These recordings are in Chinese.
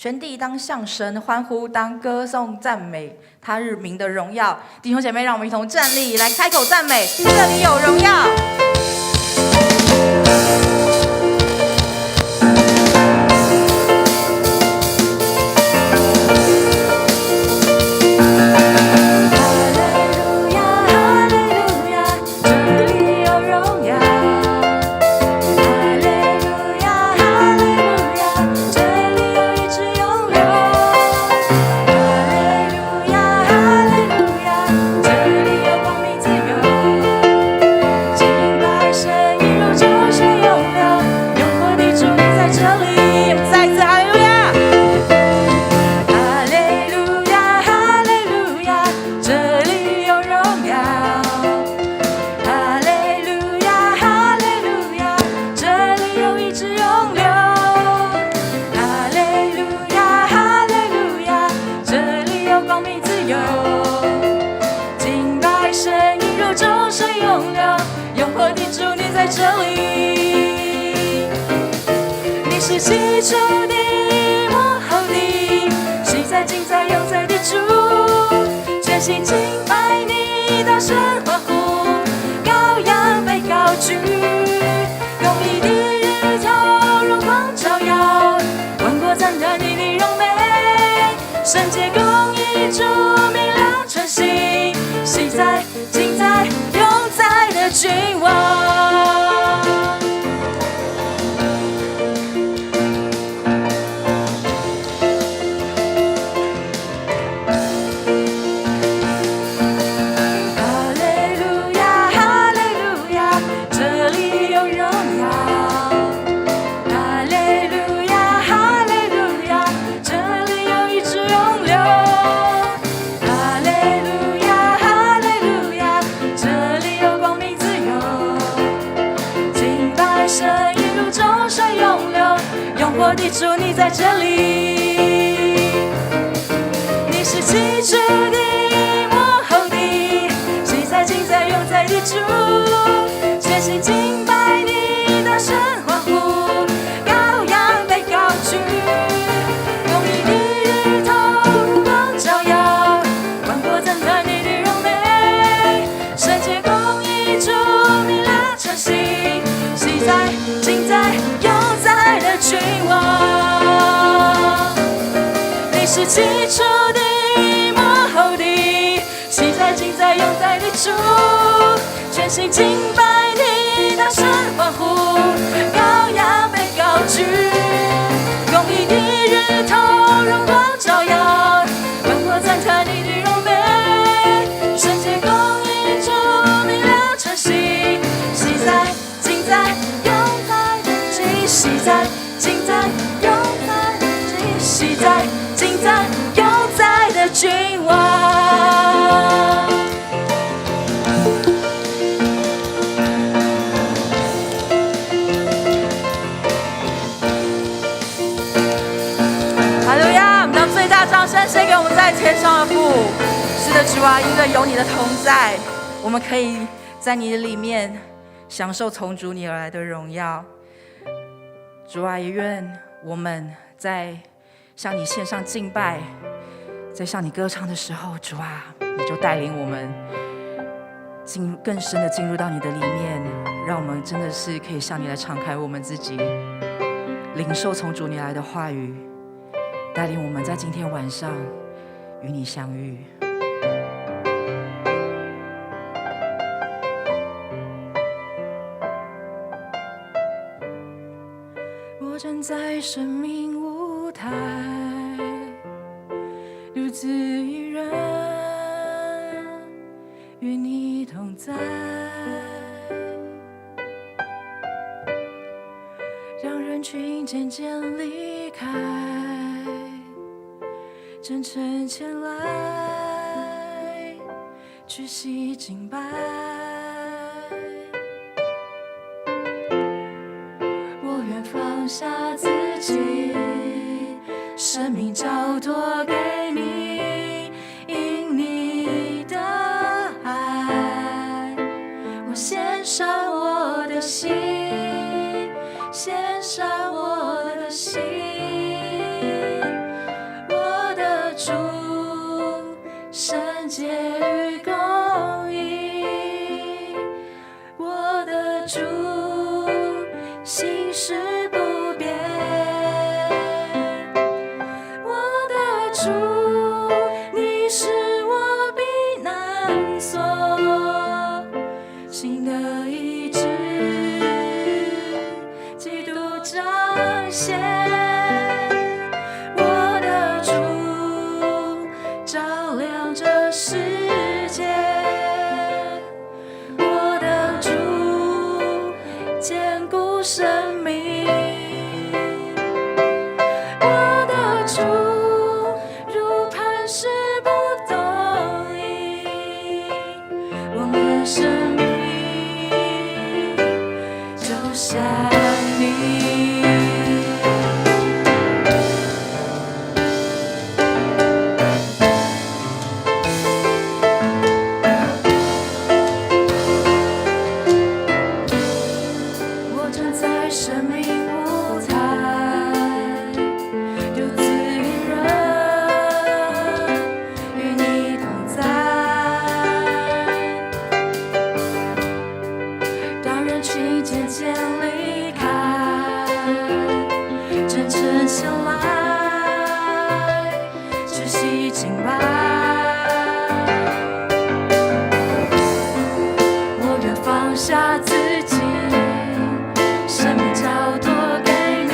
全地当向神欢呼，当歌颂赞美他日名的荣耀。弟兄姐妹，让我们一同站立，来开口赞美，这里有荣耀。是起初的，幕后的，昔在今在永在的主，全心敬拜你，大声欢呼，羔羊被高举，公义的日头荣光照耀，万国赞叹你的荣美，圣洁公义主明亮晨曦，昔在今在永在的君王。我的主，你在这里，你是起初的，幕后的，昔在今在永在的主，全心敬拜你，大声欢呼，羔羊被高举，公义的日头荣光照耀，万国赞叹你的荣美，圣洁公义主明亮晨曦，昔在今在永在的君王。你是起初的，幕后的，昔在今在永在的主，全心敬拜你，大声欢呼，羔羊被高举，公义的日头荣光照耀，万国赞叹你的荣美，圣洁公义主明亮晨曦，昔在今在永在的君，昔在今在永在的君，昔在今在永在的君王。哈利路亚！我们将最大掌声献给我们在天上的父。是的，主啊，因为有你的同在，我们可以在你的里面享受从主你而来的荣耀。主啊，也愿我们在向你献上敬拜，在向你歌唱的时候，主啊，你就带领我们更深的进入到你的里面，让我们真的是可以向你来敞开我们自己，领受从主你来的话语，带领我们在今天晚上与你相遇。我站在生命舞台，独自一人，与你同在，让人群渐渐离开，真诚前来，屈膝敬拜。我愿放下自己，生命交托给你，因你的爱，我献上我的心，献上我的心，彰显。我的主照亮这世界，我的主坚固生命，我的主如磐石不动摇，我们生命就像你。我站在生命舞台，独自一人，与你同在。当人群渐渐离开，真诚前来，窒息敬拜。我愿放下自己，生命交托给你，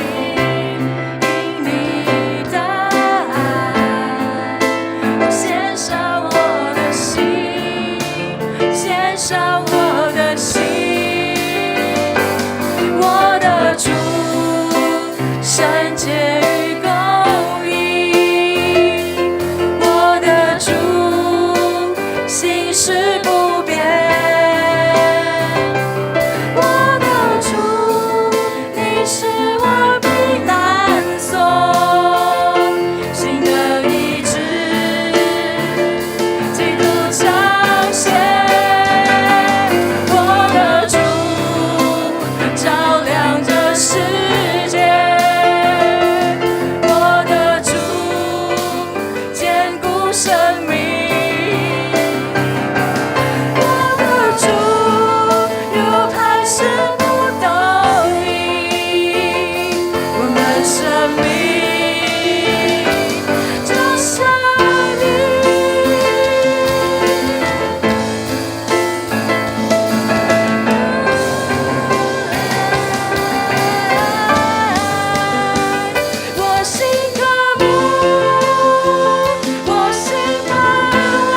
因你的爱，我献上我的心，献上我的心。我的主，圣洁与公义，我的主，心事不变。我的主，你是我避难所，心的医治，基督彰显。我的主照亮这世界，我的主坚固生命，我的主如磐石不动摇，我们生命就像你。我心渴慕，我心盼望，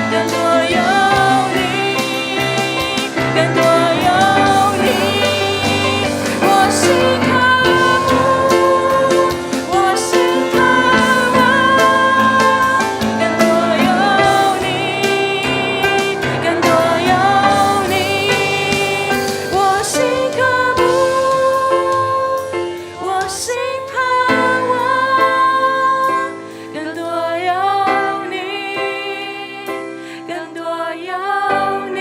更多有你，更多有你。我心渴慕，我心盼望，更多有你，更多有你。我心渴慕，我心盼望，更多有你，更多有你。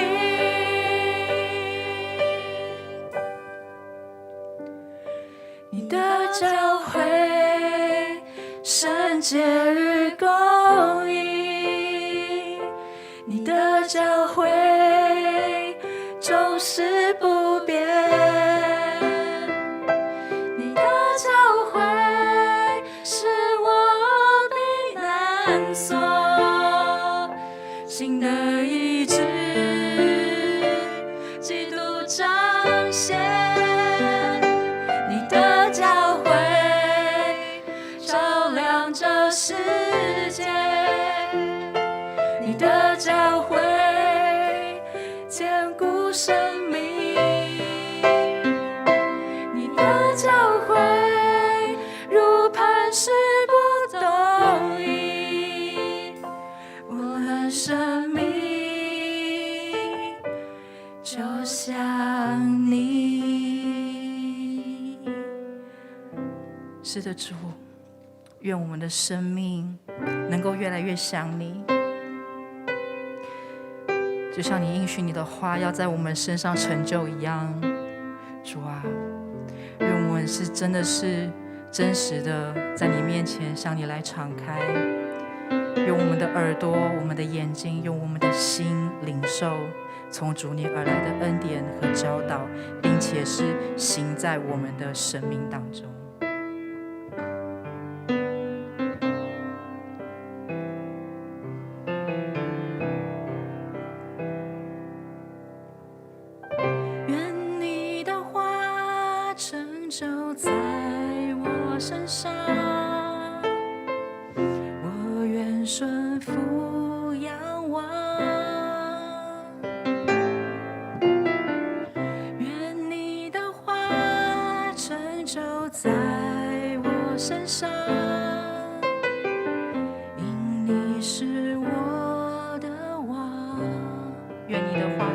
你的教会圣洁与公义，你的教会终是不变。你的教会是我避难所，心的医治，基督彰显。你的教会照亮这世界，你的教会坚固生命，你的教会如磐石不动摇，我们生命就像你。是的，主，愿我们的生命能够越来越像你，就像你应许你的话要在我们身上成就一样。主啊，愿我们是真的是真实的在你面前向你来敞开，用我们的耳朵、我们的眼睛、用我们的心领受从主你而来的恩典和教导，并且是行在我们的生命当中。愿你的话身上，我愿顺服仰望。愿你的话成就在我身上，因你是我的王。愿你的话。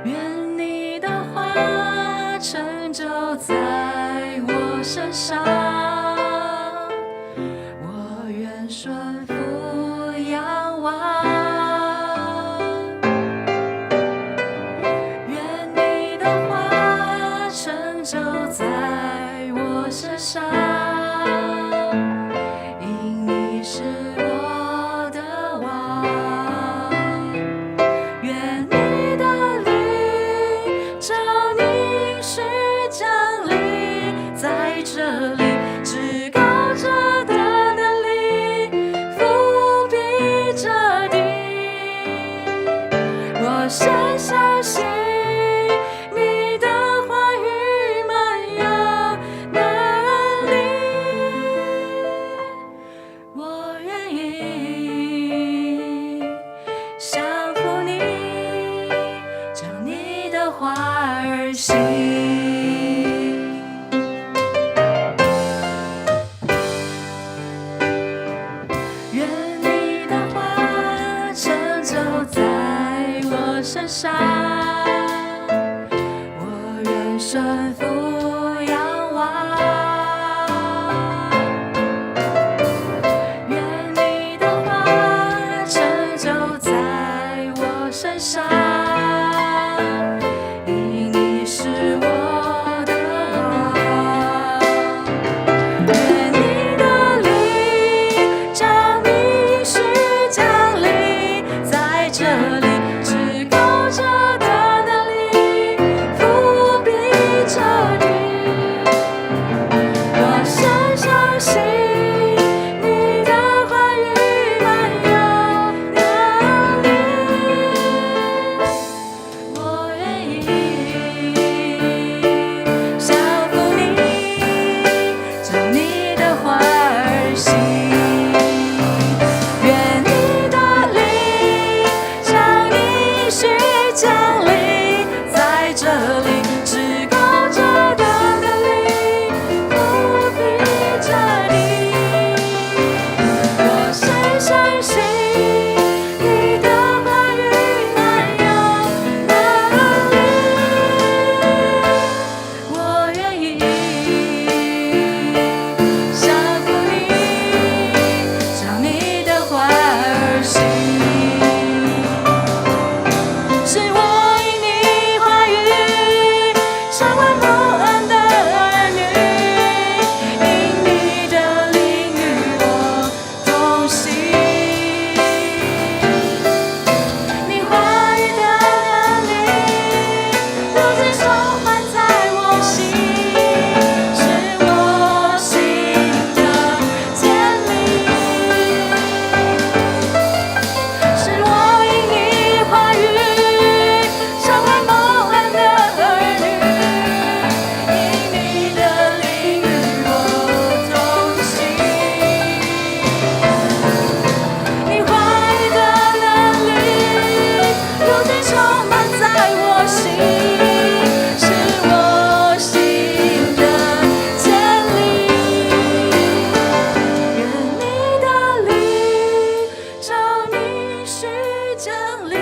愿你的话成就在我身上，我愿顺服仰望。愿你的话成就在我身上，因你是我的王。愿你的照你是降临在这里，至高者的能力覆庇着地。我深相信你的话语满有能力，我愿意降服你，照你的话而行。愿你的话成就在我身上，我愿顺服仰望。愿你的话成就在我身上，因你是我的王。愿你的灵照你是降临在这里，至高者的能力覆庇着你。我深相信你的话语满有能力，我愿意降服你，照你的话而行。愿你的灵照你是降临在这里，至高者的能力覆庇着你。我深相信你的话语满有能力，我愿意降服你，照你的话而行。是我因你话语成为蒙恩的儿女，因你的灵与我同行。你话语的能力如今充满在我心，是我心的坚立。是我因你话语成为蒙恩的儿女，因你的灵与我同行。你话语的能力如今充满在我心，是我心的坚立。愿你的灵照你是降临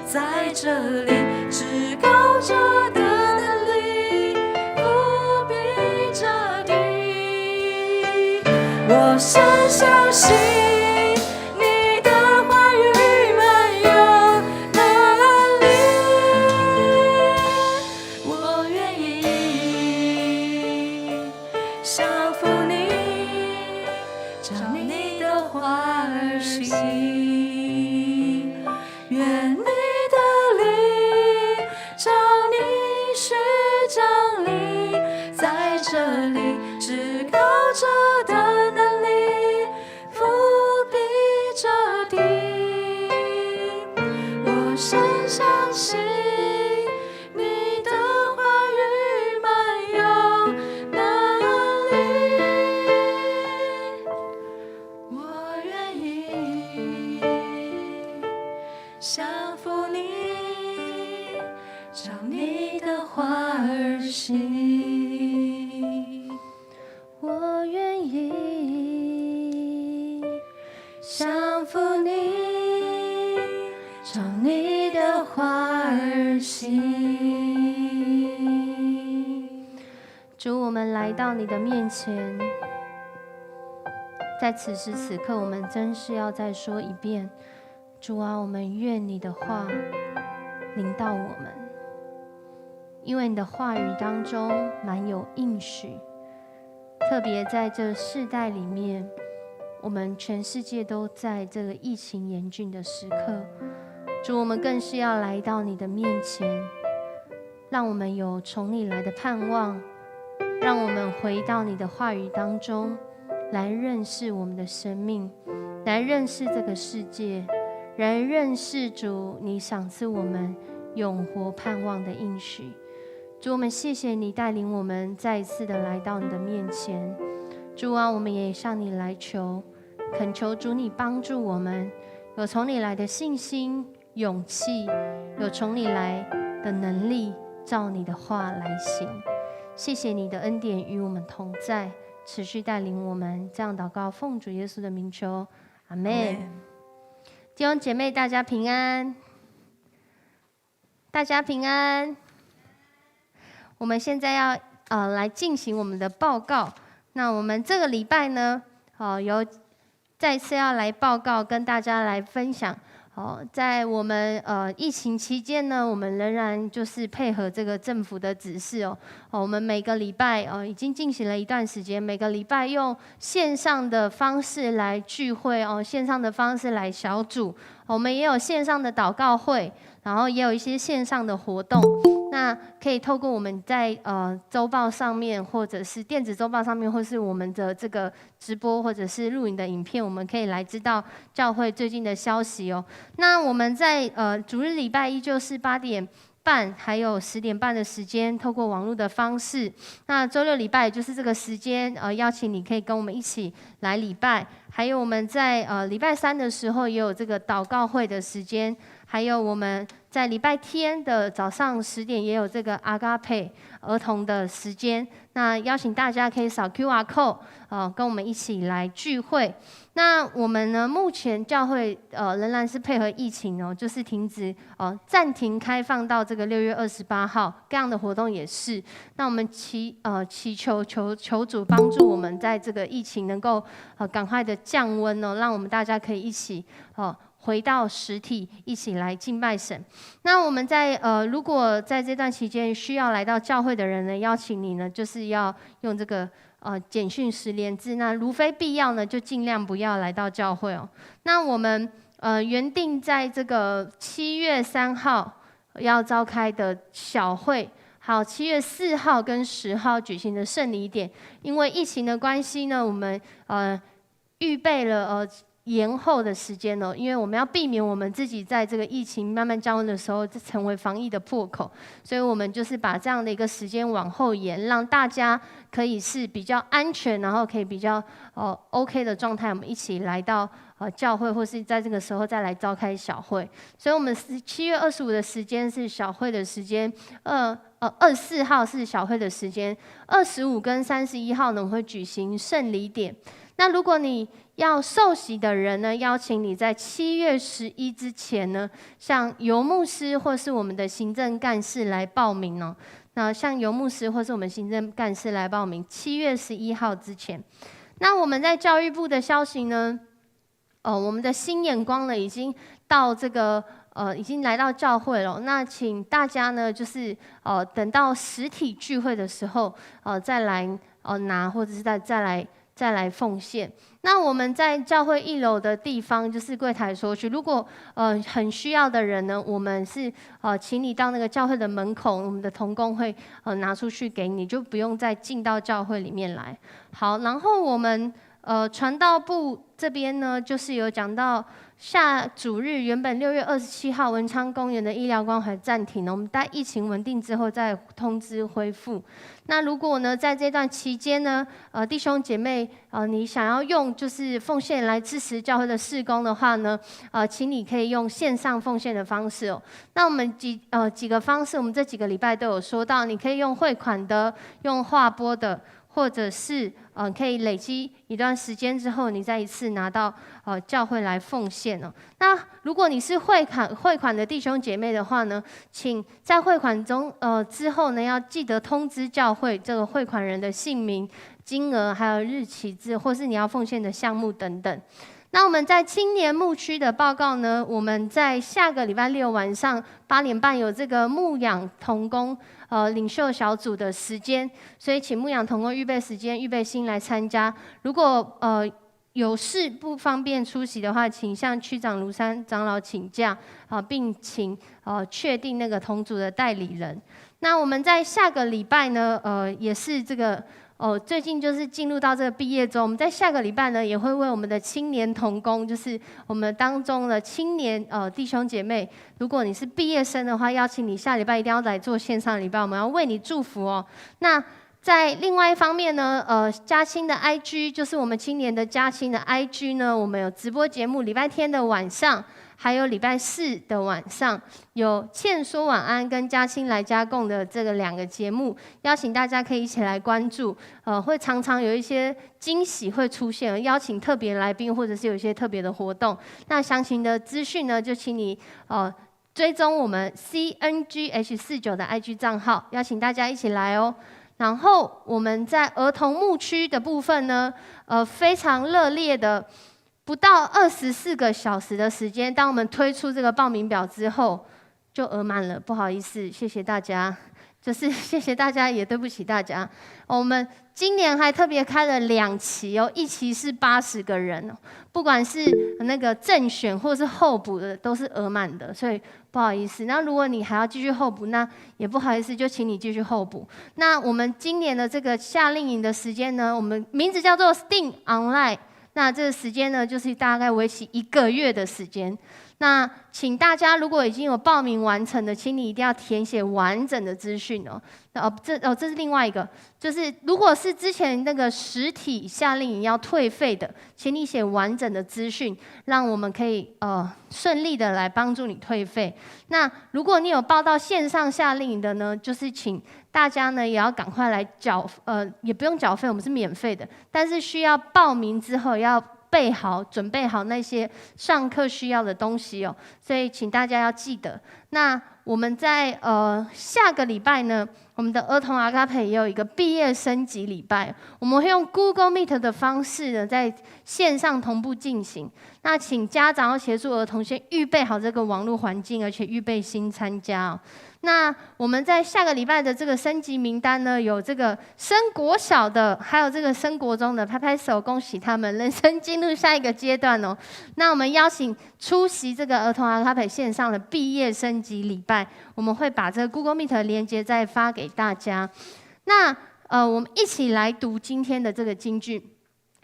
在这里，至高者的能力覆庇着地。我深相信你的话语满有能力，我愿意降服你，照你的话而行。愿你的灵照你是降临在这里，至高者的能力覆行。我愿意降服你，照你的话而行。主，我们来到你的面前，在此时此刻，我们真是要再说一遍，主啊，我们愿你的话临到我们，因为你的话语当中满有应许，特别在这世代里面，我们全世界都在这个疫情严峻的时刻，主，我们更是要来到你的面前，让我们有从你来的盼望，让我们回到你的话语当中来认识我们的生命，来认识这个世界，来认识主你赏赐我们永活盼望的应许。主，我们谢谢你带领我们再一次的来到你的面前。主啊，我们也向你来求，恳求主你帮助我们，有从你来的信心、勇气，有从你来的能力，照你的话来行。谢谢你的恩典与我们同在，持续带领我们。这样祷告，奉主耶稣的名求，阿们。弟兄姐妹，大家平安，大家平安。我们现在要来进行我们的报告。那我们这个礼拜呢，有再次要来报告，跟大家来分享。在我们疫情期间呢，我们仍然就是配合这个政府的指示我们每个礼拜已经进行了一段时间，每个礼拜用线上的方式来聚会线上的方式来小组，我们也有线上的祷告会，然后也有一些线上的活动。那可以透过我们在周报上面，或者是电子周报上面，或是我们的这个直播或者是录影的影片，我们可以来知道教会最近的消息那我们在主日礼拜依旧是8点半还有10点半的时间，透过网络的方式。那周六礼拜也就是这个时间邀请你可以跟我们一起来礼拜。还有我们在礼拜3的时候也有这个祷告会的时间，还有我们在礼拜天的早上10点也有这个阿嘎佩儿童的时间。那邀请大家可以扫 QR code 跟我们一起来聚会。那我们呢，目前教会仍然是配合疫情就是停止暂停开放到这个6月28号，各样的活动也是。那我们祈求主帮助我们在这个疫情能够赶快的降温让我们大家可以一起回到实体，一起来敬拜神。那我们在如果在这段期间需要来到教会的人呢，邀请你呢，就是要用这个简讯10连字。那如非必要呢，就尽量不要来到教会那我们原定在这个7月3号要召开的小会，好，7月4号跟10号举行的圣礼典，因为疫情的关系呢，我们预备了延后的时间因为我们要避免我们自己在这个疫情慢慢降温的时候成为防疫的破口，所以我们就是把这样的一个时间往后延，让大家可以是比较安全，然后可以比较OK 的状态，我们一起来到教会，或是在这个时候再来召开小会。所以我们7月25的时间是小会的时间，24号是小会的时间，25跟31号呢会举行圣礼典。那如果你要受洗的人呢，邀请你在7月11之前呢，向游牧师或是我们的行政干事来报名那向游牧师或是我们行政干事来报名，7月11号之前。那我们在教育部的消息呢，我们的新眼光呢已经到这个已经来到教会了。那请大家呢，就是等到实体聚会的时候再来拿，或者是再来奉献。那我们在教会1楼的地方，就是柜台收取。如果很需要的人呢，我们是请你到那个教会的门口，我们的同工会拿出去给你，就不用再进到教会里面来。好，然后我们传道部这边呢，就是有讲到下主日原本6月27号文昌公园的医疗关怀暂停了，我们待疫情稳定之后再通知恢复。那如果呢，在这段期间呢，弟兄姐妹，你想要用就是奉献来支持教会的事工的话呢，请你可以用线上奉献的方式哦。那我们几个方式，我们这几个礼拜都有说到，你可以用汇款的，用划拨的。或者是可以累积一段时间之后，你再一次拿到教会来奉献哦。那如果你是汇款的弟兄姐妹的话呢，请在汇款中之后呢，要记得通知教会这个汇款人的姓名、金额，还有日期或是你要奉献的项目等等。那我们在青年牧区的报告呢，我们在下个礼拜6晚上8点半有这个牧养同工领袖小组的时间，所以请牧养同工预备时间、预备心来参加。如果有事不方便出席的话，请向区长卢山长老请假并请确定那个同组的代理人。那我们在下个礼拜呢，也是这个。最近就是进入到这个毕业周，我们在下个礼拜呢，也会为我们的青年同工，就是我们当中的青年弟兄姐妹，如果你是毕业生的话，邀请你下礼拜一定要来做线上礼拜，我们要为你祝福哦。那在另外一方面呢，嘉兴的 IG 就是我们青年的嘉兴的 IG 呢，我们有直播节目，礼拜天的晚上。还有礼拜4的晚上，有倩说晚安跟嘉兴来家共的这个2个节目，邀请大家可以一起来关注。会常常有一些惊喜会出现，邀请特别来宾，或者是有一些特别的活动。那详情的资讯呢，就请你追踪我们 CNGH49的 IG 账号，邀请大家一起来哦。然后我们在儿童牧区的部分呢，非常热烈的。不到24个小时的时间，当我们推出这个报名表之后，就额满了。不好意思，谢谢大家，就是谢谢大家，也对不起大家。我们今年还特别开了2期哦，一期是80个人哦，不管是那个正选或是候补的，都是额满的，所以不好意思。那如果你还要继续候补，那也不好意思，就请你继续候补。那我们今年的这个夏令营的时间呢，我们名字叫做 STEAM Online。那这个时间呢，就是大概为期1个月的时间。那请大家如果已经有报名完成的，请你一定要填写完整的资讯哦。这是另外一个，就是如果是之前那个实体夏令营要退费的，请你写完整的资讯，让我们可以顺利的来帮助你退费。那如果你有报到线上夏令营的呢，就是请大家呢也要赶快来缴，也不用缴费，我们是免费的，但是需要报名之后要准备好那些上课需要的东西哦，所以请大家要记得。那我们在下个礼拜呢，我们的儿童阿嘎培也有一个毕业升级礼拜，我们会用 Google Meet 的方式呢，在线上同步进行。那请家长要协助儿童先预备好这个网络环境，而且预备心参加哦。那我们在下个礼拜的这个升级名单呢，有这个升国小的，还有这个升国中的，拍拍手，恭喜他们人生进入下一个阶段哦。那我们邀请出席这个儿童阿卡培线上的毕业升级礼拜，我们会把这个 Google Meet 的连结再发给大家。那我们一起来读今天的这个金句。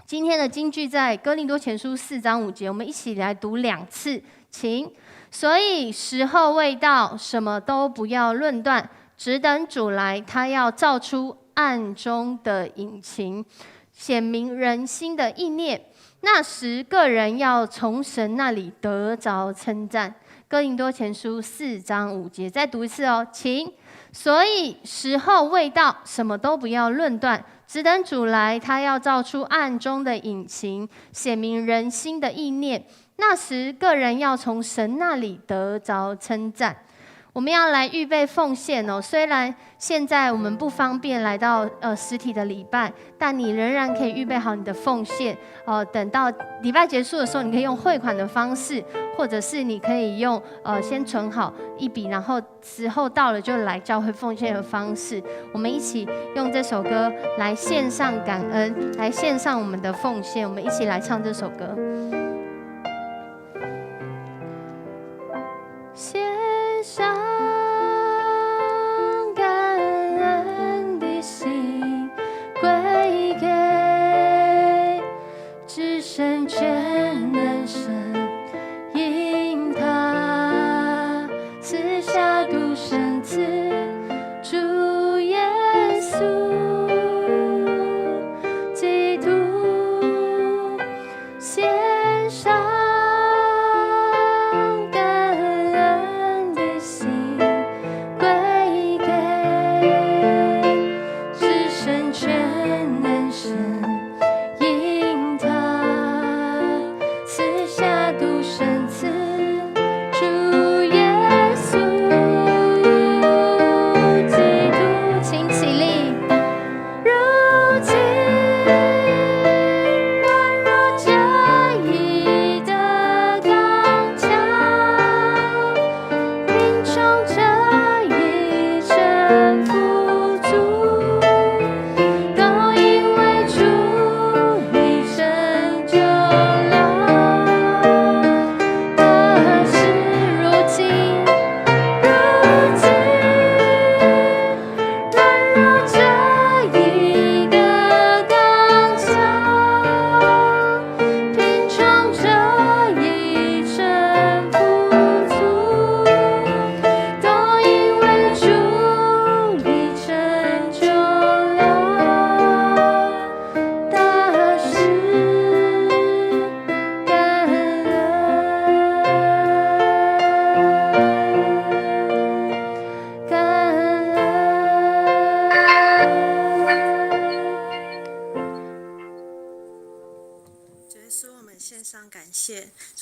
今天的金句在哥林多前书4章5节，我们一起来读2次，请。所以时候未到，什么都不要论断，只等主来，他要照出暗中的隐情，显明人心的意念。那时个人要从神那里得着称赞。哥林多前书4章5节，再读一次哦，请。所以时候未到，什么都不要论断，只等主来，他要照出暗中的隐情，显明人心的意念。那时个人要从神那里得着称赞。我们要来预备奉献哦。虽然现在我们不方便来到实体的礼拜，但你仍然可以预备好你的奉献等到礼拜结束的时候，你可以用汇款的方式，或者是你可以用先存好一笔，然后时候到了就来教会奉献的方式。我们一起用这首歌来献上感恩，来献上我们的奉献。我们一起来唱这首歌。献上感恩的心，归给至深全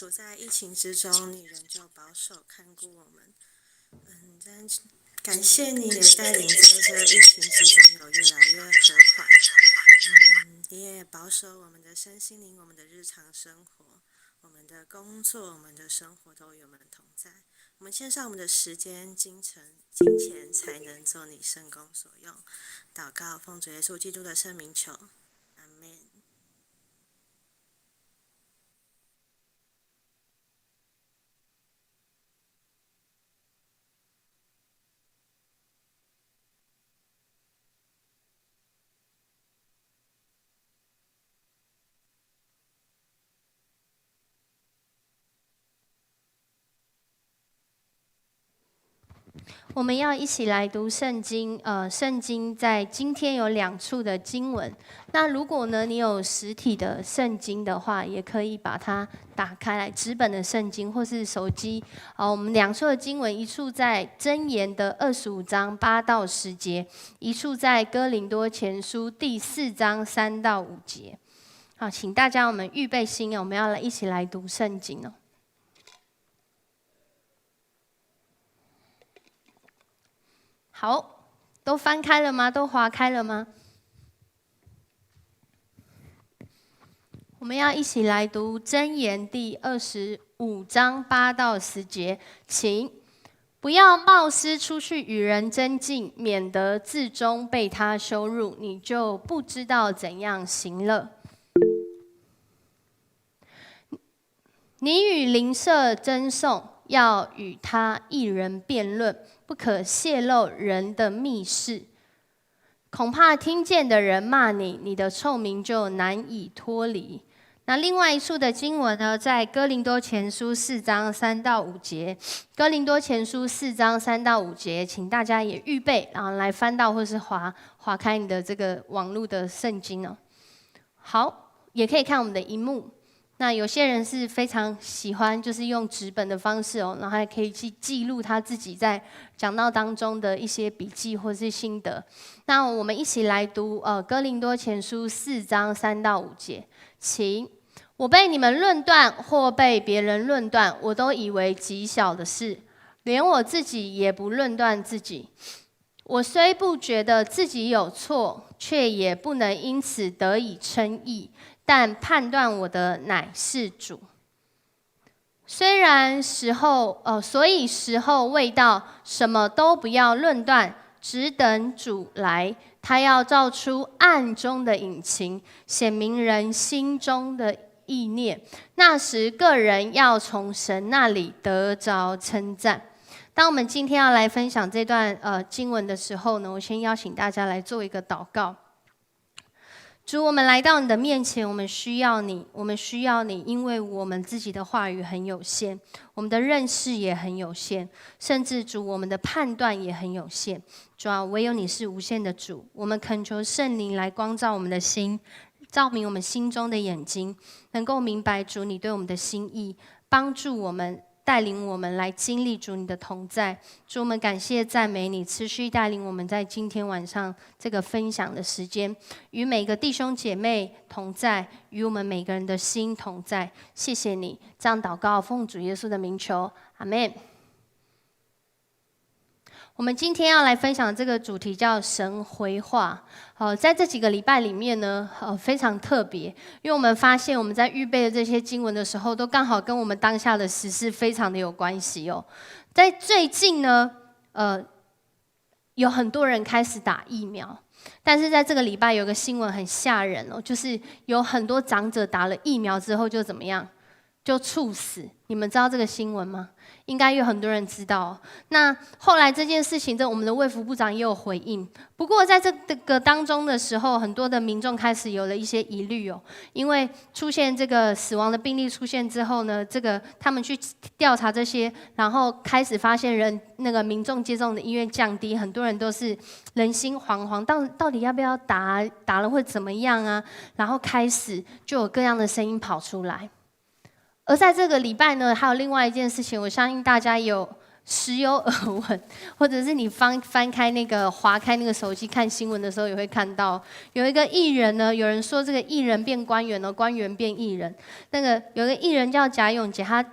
处在疫情之中，你仍旧保守看顾我们。感谢你也带领在这疫情之中有越来越和缓。你也保守我们的身心灵，我们的日常生活，我们的工作，我们的生活都与我们同在。我们献上我们的时间、金钱，才能做你圣工所用。祷告，奉主耶稣基督的圣名求，阿们。我们要一起来读圣经。圣经在今天有2处的经文。那如果呢，你有实体的圣经的话，也可以把它打开来，纸本的圣经或是手机。我们2处的经文，一处在箴言的25章8到10节，一处在哥林多前书第4章3到5节。好，请大家我们预备心，我们要一起来读圣经哦。好，都翻开了吗？都划开了吗？我们要一起来读箴言第25章8到10节，请不要冒失出去与人争竞，免得至终被他羞辱，你就不知道怎样行了。你与邻舍争讼，要与他一人辩论，不可泄露人的密事，恐怕听见的人骂你，你的臭名就难以脱离。那另外一处的经文呢，在哥林多前书4章3到5节。哥林多前书4章3到5节，请大家也预备，然后来翻到或是划开你的这个网络的圣经哦。好，也可以看我们的荧幕。那有些人是非常喜欢，就是用纸本的方式哦，然后还可以去记录他自己在讲道当中的一些笔记或是心得。那我们一起来读哥林多前书4章3到5节，请。我被你们论断或被别人论断，我都以为极小的事，连我自己也不论断自己。我虽不觉得自己有错，却也不能因此得以称义。但判断我的乃是主。虽然所以时候未到，什么都不要论断，只等主来。他要照出暗中的隐情，显明人心中的意念。那时个人要从神那里得着称赞。当我们今天要来分享这段经文的时候呢，我先邀请大家来做一个祷告。主，我们来到你的面前，我们需要你，因为我们自己的话语很有限，我们的认识也很有限，甚至主，我们的判断也很有限。主啊，唯有你是无限的主，我们恳求圣灵来光照我们的心，照明我们心中的眼睛，能够明白主你对我们的心意，帮助我们，带领我们来经历主你的同在。主，我们感谢赞美你，持续带领我们在今天晚上这个分享的时间，与每个弟兄姐妹同在，与我们每个人的心同在。谢谢你，这样祷告，奉主耶稣的名求，阿们。我们今天要来分享的这个主题叫神回话。在这几个礼拜里面呢，非常特别，因为我们发现我们在预备的这些经文的时候，都刚好跟我们当下的时事非常的有关系哦。在最近呢，有很多人开始打疫苗，但是在这个礼拜有个新闻很吓人哦，就是有很多长者打了疫苗之后就怎么样，就猝死。你们知道这个新闻吗？应该有很多人知道。那后来这件事情，我们的卫福部长也有回应。不过在这个当中的时候，很多的民众开始有了一些疑虑哦，因为出现这个死亡的病例出现之后呢，他们去调查这些，然后开始发现民众接种的意愿降低，很多人都是人心惶惶，到底要不要打？打了会怎么样啊？然后开始就有各样的声音跑出来。而在这个礼拜呢，还有另外一件事情，我相信大家也有时有耳闻，或者是你翻开那个划开那个手机看新闻的时候，也会看到有一个艺人呢，有人说这个艺人变官员了，官员变艺人。那个有个艺人叫贾永杰，他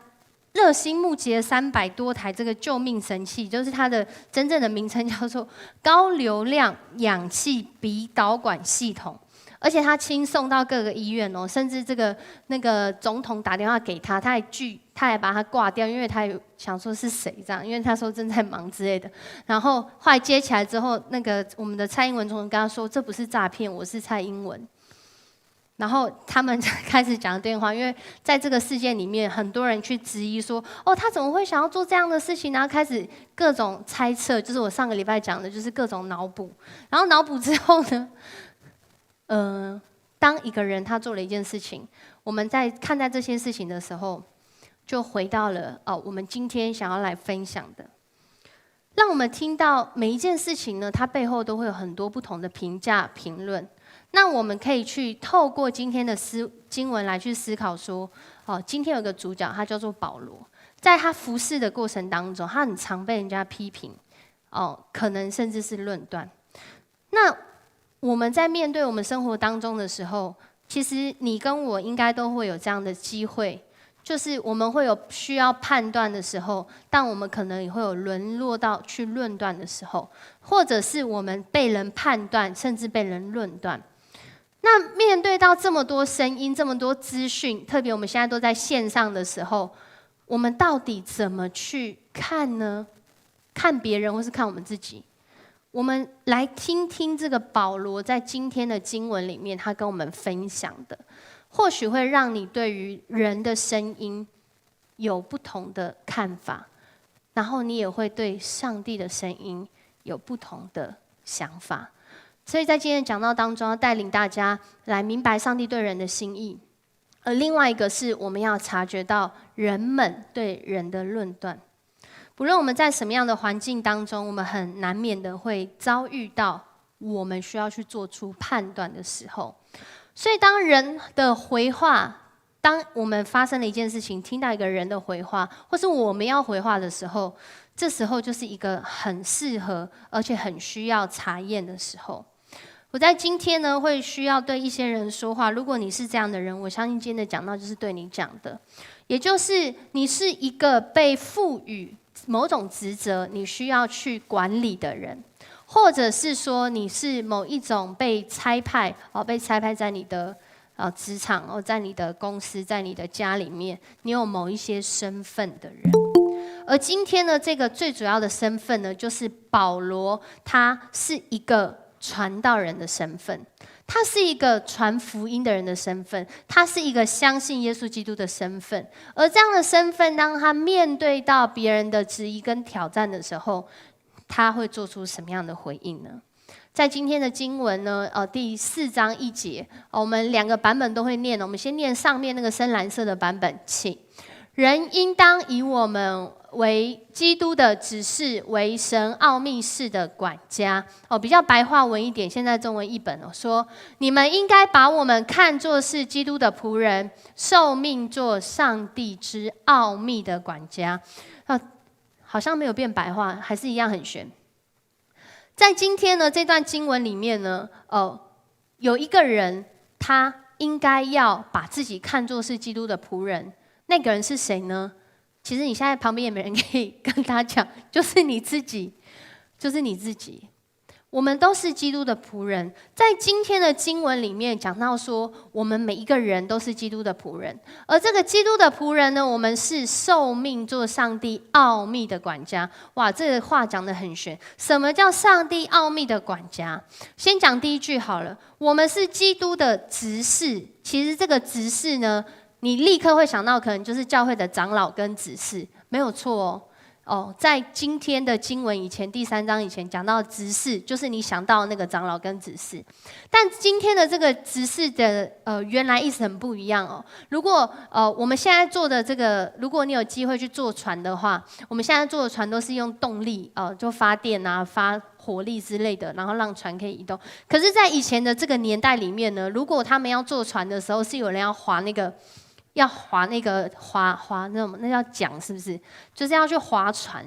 热心募集了300多台这个救命神器，就是它的真正的名称叫做高流量氧气鼻导管系统。而且他亲送到各个医院哦，甚至那个总统打电话给他，他还把他挂掉，因为他有想说是谁这样，因为他说正在忙之类的。然后后来接起来之后，那个我们的蔡英文总统跟他说：“这不是诈骗，我是蔡英文。”然后他们开始讲电话，因为在这个事件里面，很多人去质疑说：“哦，他怎么会想要做这样的事情？”然后开始各种猜测，就是我上个礼拜讲的，就是各种脑补。然后脑补之后呢？当一个人他做了一件事情，我们在看待这些事情的时候，就回到了我们今天想要来分享的，让我们听到每一件事情呢，它背后都会有很多不同的评价评论。那我们可以去透过今天的经文来去思考说，今天有个主角，他叫做保罗，在他服侍的过程当中，他很常被人家批评，可能甚至是论断。那我们在面对我们生活当中的时候，其实你跟我应该都会有这样的机会，就是我们会有需要判断的时候，但我们可能也会有沦落到去论断的时候，或者是我们被人判断，甚至被人论断。那面对到这么多声音、这么多资讯，特别我们现在都在线上的时候，我们到底怎么去看呢？看别人，或是看我们自己？我们来听听这个保罗在今天的经文里面，他跟我们分享的，或许会让你对于人的声音有不同的看法，然后你也会对上帝的声音有不同的想法。所以在今天的讲道当中，要带领大家来明白上帝对人的心意，而另外一个是我们要察觉到人们对人的论断。不论我们在什么样的环境当中，我们很难免的会遭遇到我们需要去做出判断的时候。所以当人的回话，当我们发生了一件事情，听到一个人的回话，或是我们要回话的时候，这时候就是一个很适合而且很需要查验的时候。我在今天呢，会需要对一些人说话。如果你是这样的人，我相信今天的讲道就是对你讲的，也就是你是一个被赋予某种职责，你需要去管理的人，或者是说你是某一种被差派在你的职场，在你的公司，在你的家里面，你有某一些身份的人。而今天呢，这个最主要的身份呢，就是保罗，他是一个传道人的身份，他是一个传福音的人的身份，他是一个相信耶稣基督的身份。而这样的身份，当他面对到别人的质疑跟挑战的时候，他会做出什么样的回应呢？在今天的经文呢，第4章1节，我们2个版本都会念。我们先念上面那个深蓝色的版本，请。人应当以我们为基督的执事，为神奥秘事的管家。比较白话文一点，现在中文译本说，你们应该把我们看作是基督的仆人，受命做上帝之奥秘的管家。好像没有变白话，还是一样很玄。在今天呢这段经文里面呢，有一个人，他应该要把自己看作是基督的仆人。那个人是谁呢？其实你现在旁边也没人可以跟他讲，就是你自己，就是你自己。我们都是基督的仆人。在今天的经文里面讲到说，我们每一个人都是基督的仆人，而这个基督的仆人呢，我们是受命做上帝奥秘的管家。哇，这个话讲得很玄。什么叫上帝奥秘的管家？先讲第一句好了，我们是基督的执事。其实这个执事呢，你立刻会想到可能就是教会的长老跟执事，没有错哦。在今天的经文以前，第3章以前讲到执事，就是你想到那个长老跟执事。但今天的这个执事的原来意思很不一样哦。如果我们现在做的这个，如果你有机会去坐船的话，我们现在坐的船都是用动力就发电啊、发火力之类的，然后让船可以移动。可是，在以前的这个年代里面呢，如果他们要坐船的时候，是有人要划那个那叫桨，是不是？就是要去划船。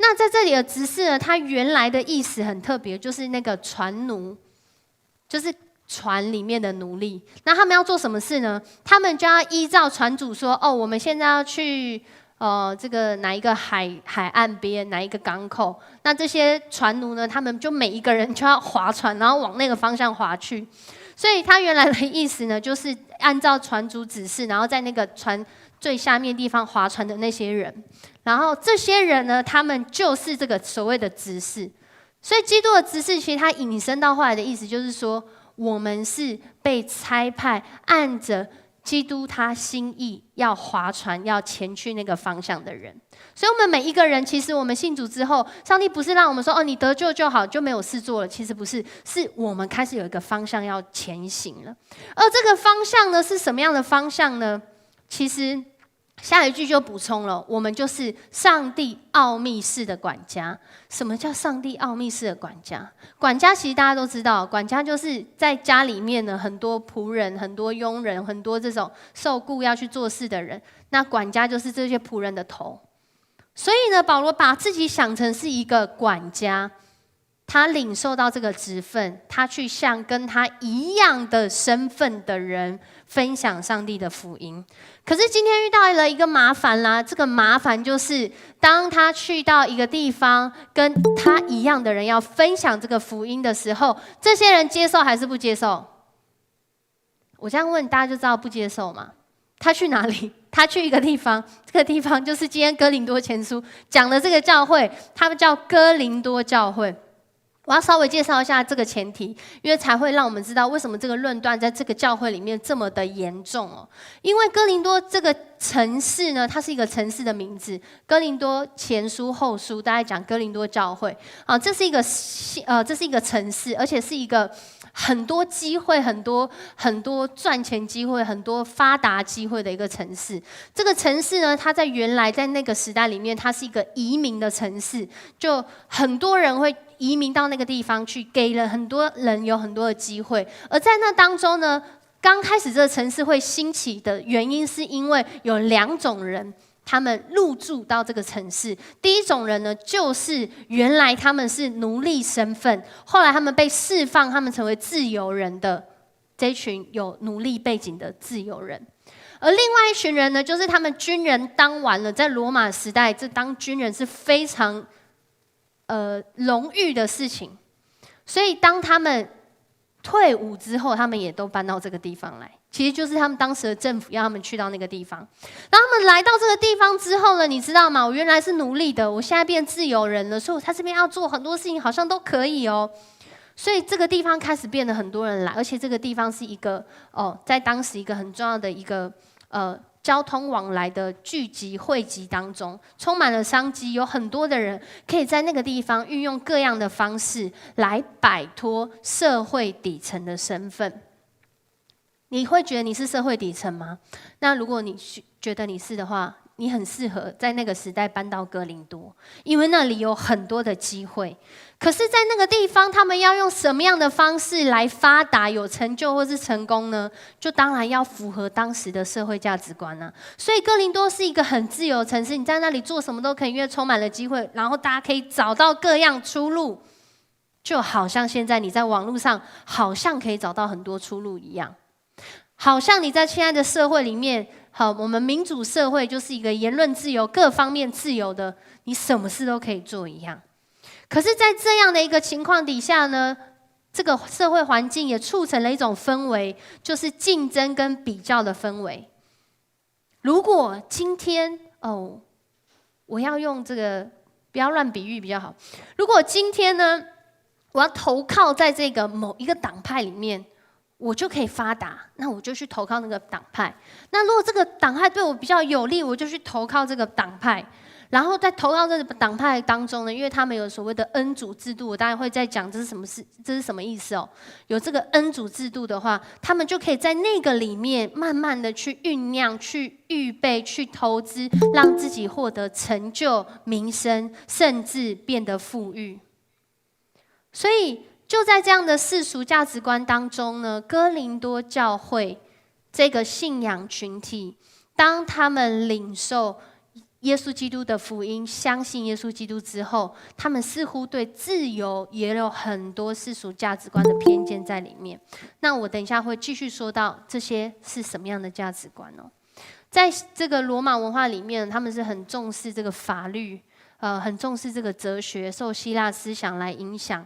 那在这里的执事呢，它原来的意思很特别，就是那个船奴，就是船里面的奴隶。那他们要做什么事呢？他们就要依照船主说，哦，我们现在要去这个哪一个海岸边，哪一个港口。那这些船奴呢，他们就每一个人就要划船，然后往那个方向划去。所以他原来的意思呢，就是按照船主指示，然后在那个船最下面地方划船的那些人。然后这些人呢，他们就是这个所谓的执事。所以基督的执事，其实他引申到后来的意思就是说，我们是被差派按着基督他心意要划船要前去那个方向的人。所以我们每一个人，其实我们信主之后，上帝不是让我们说，哦，你得救就好，就没有事做了。其实不是，是我们开始有一个方向要前行了。而这个方向呢，是什么样的方向呢？其实下一句就补充了，我们就是上帝奥秘式的管家。什么叫上帝奥秘式的管家？管家其实大家都知道，管家就是在家里面呢，很多仆人、很多佣人、很多这种受雇要去做事的人。那管家就是这些仆人的头。所以呢，保罗把自己想成是一个管家，他领受到这个职分，他去向跟他一样的身份的人分享上帝的福音。可是今天遇到了一个麻烦啦，这个麻烦就是当他去到一个地方，跟他一样的人要分享这个福音的时候，这些人接受还是不接受？我这样问大家就知道不接受嘛。他去哪里？他去一个地方，这个地方就是今天哥林多前书讲的这个教会，他们叫哥林多教会。我要稍微介绍一下这个前提，因为才会让我们知道为什么这个论断在这个教会里面这么的严重哦。因为哥林多这个城市呢，它是一个城市的名字。哥林多前书后书大概讲哥林多教会啊，这是一个城市，而且是一个很多机会、很多赚钱机会、很多发达机会的一个城市。这个城市呢，它在原来在那个时代里面，它是一个移民的城市，就很多人会移民到那个地方去，给了很多人有很多的机会。而在那当中呢，刚开始这个城市会兴起的原因，是因为有2种人。他们入住到这个城市，第一种人呢，就是原来他们是奴隶身份，后来他们被释放，他们成为自由人的这一群有奴隶背景的自由人。而另外一群人呢，就是他们军人当完了，在罗马时代，这当军人是非常荣誉的事情，所以当他们退伍之后，他们也都搬到这个地方来。其实就是他们当时的政府要他们去到那个地方。当他们来到这个地方之后呢，你知道吗？我原来是奴隶的，我现在变自由人了，所以我在这边要做很多事情，好像都可以哦。所以这个地方开始变得很多人来，而且这个地方是一个在当时一个很重要的一个交通往来的聚集汇集当中，充满了商机，有很多的人可以在那个地方运用各样的方式来摆脱社会底层的身份。你会觉得你是社会底层吗？那如果你觉得你是的话，你很适合在那个时代搬到哥林多，因为那里有很多的机会。可是在那个地方，他们要用什么样的方式来发达、有成就或是成功呢？就当然要符合当时的社会价值观啊。所以哥林多是一个很自由的城市，你在那里做什么都可以，因为充满了机会，然后大家可以找到各样出路，就好像现在你在网络上好像可以找到很多出路一样。好像你在现在的社会里面，好，我们民主社会就是一个言论自由、各方面自由的，你什么事都可以做一样。可是，在这样的一个情况底下呢，这个社会环境也促成了一种氛围，就是竞争跟比较的氛围。如果今天我要用这个，不要乱比喻比较好。如果今天呢，我要投靠在这个某一个党派里面，我就可以发达，那我就去投靠那个党派。那如果这个党派对我比较有利，我就去投靠这个党派。然后在投靠这个党派当中呢，因为他们有所谓的恩主制度，我当然会再讲这是什么事，这是什么意思哦。有这个恩主制度的话，他们就可以在那个里面慢慢的去酝酿、去预备、去投资，让自己获得成就、名声，甚至变得富裕。所以就在这样的世俗价值观当中呢，哥林多教会这个信仰群体，当他们领受耶稣基督的福音，相信耶稣基督之后，他们似乎对自由也有很多世俗价值观的偏见在里面。那我等一下会继续说到这些是什么样的价值观哦。在这个罗马文化里面，他们是很重视这个法律，很重视这个哲学，受希腊思想来影响。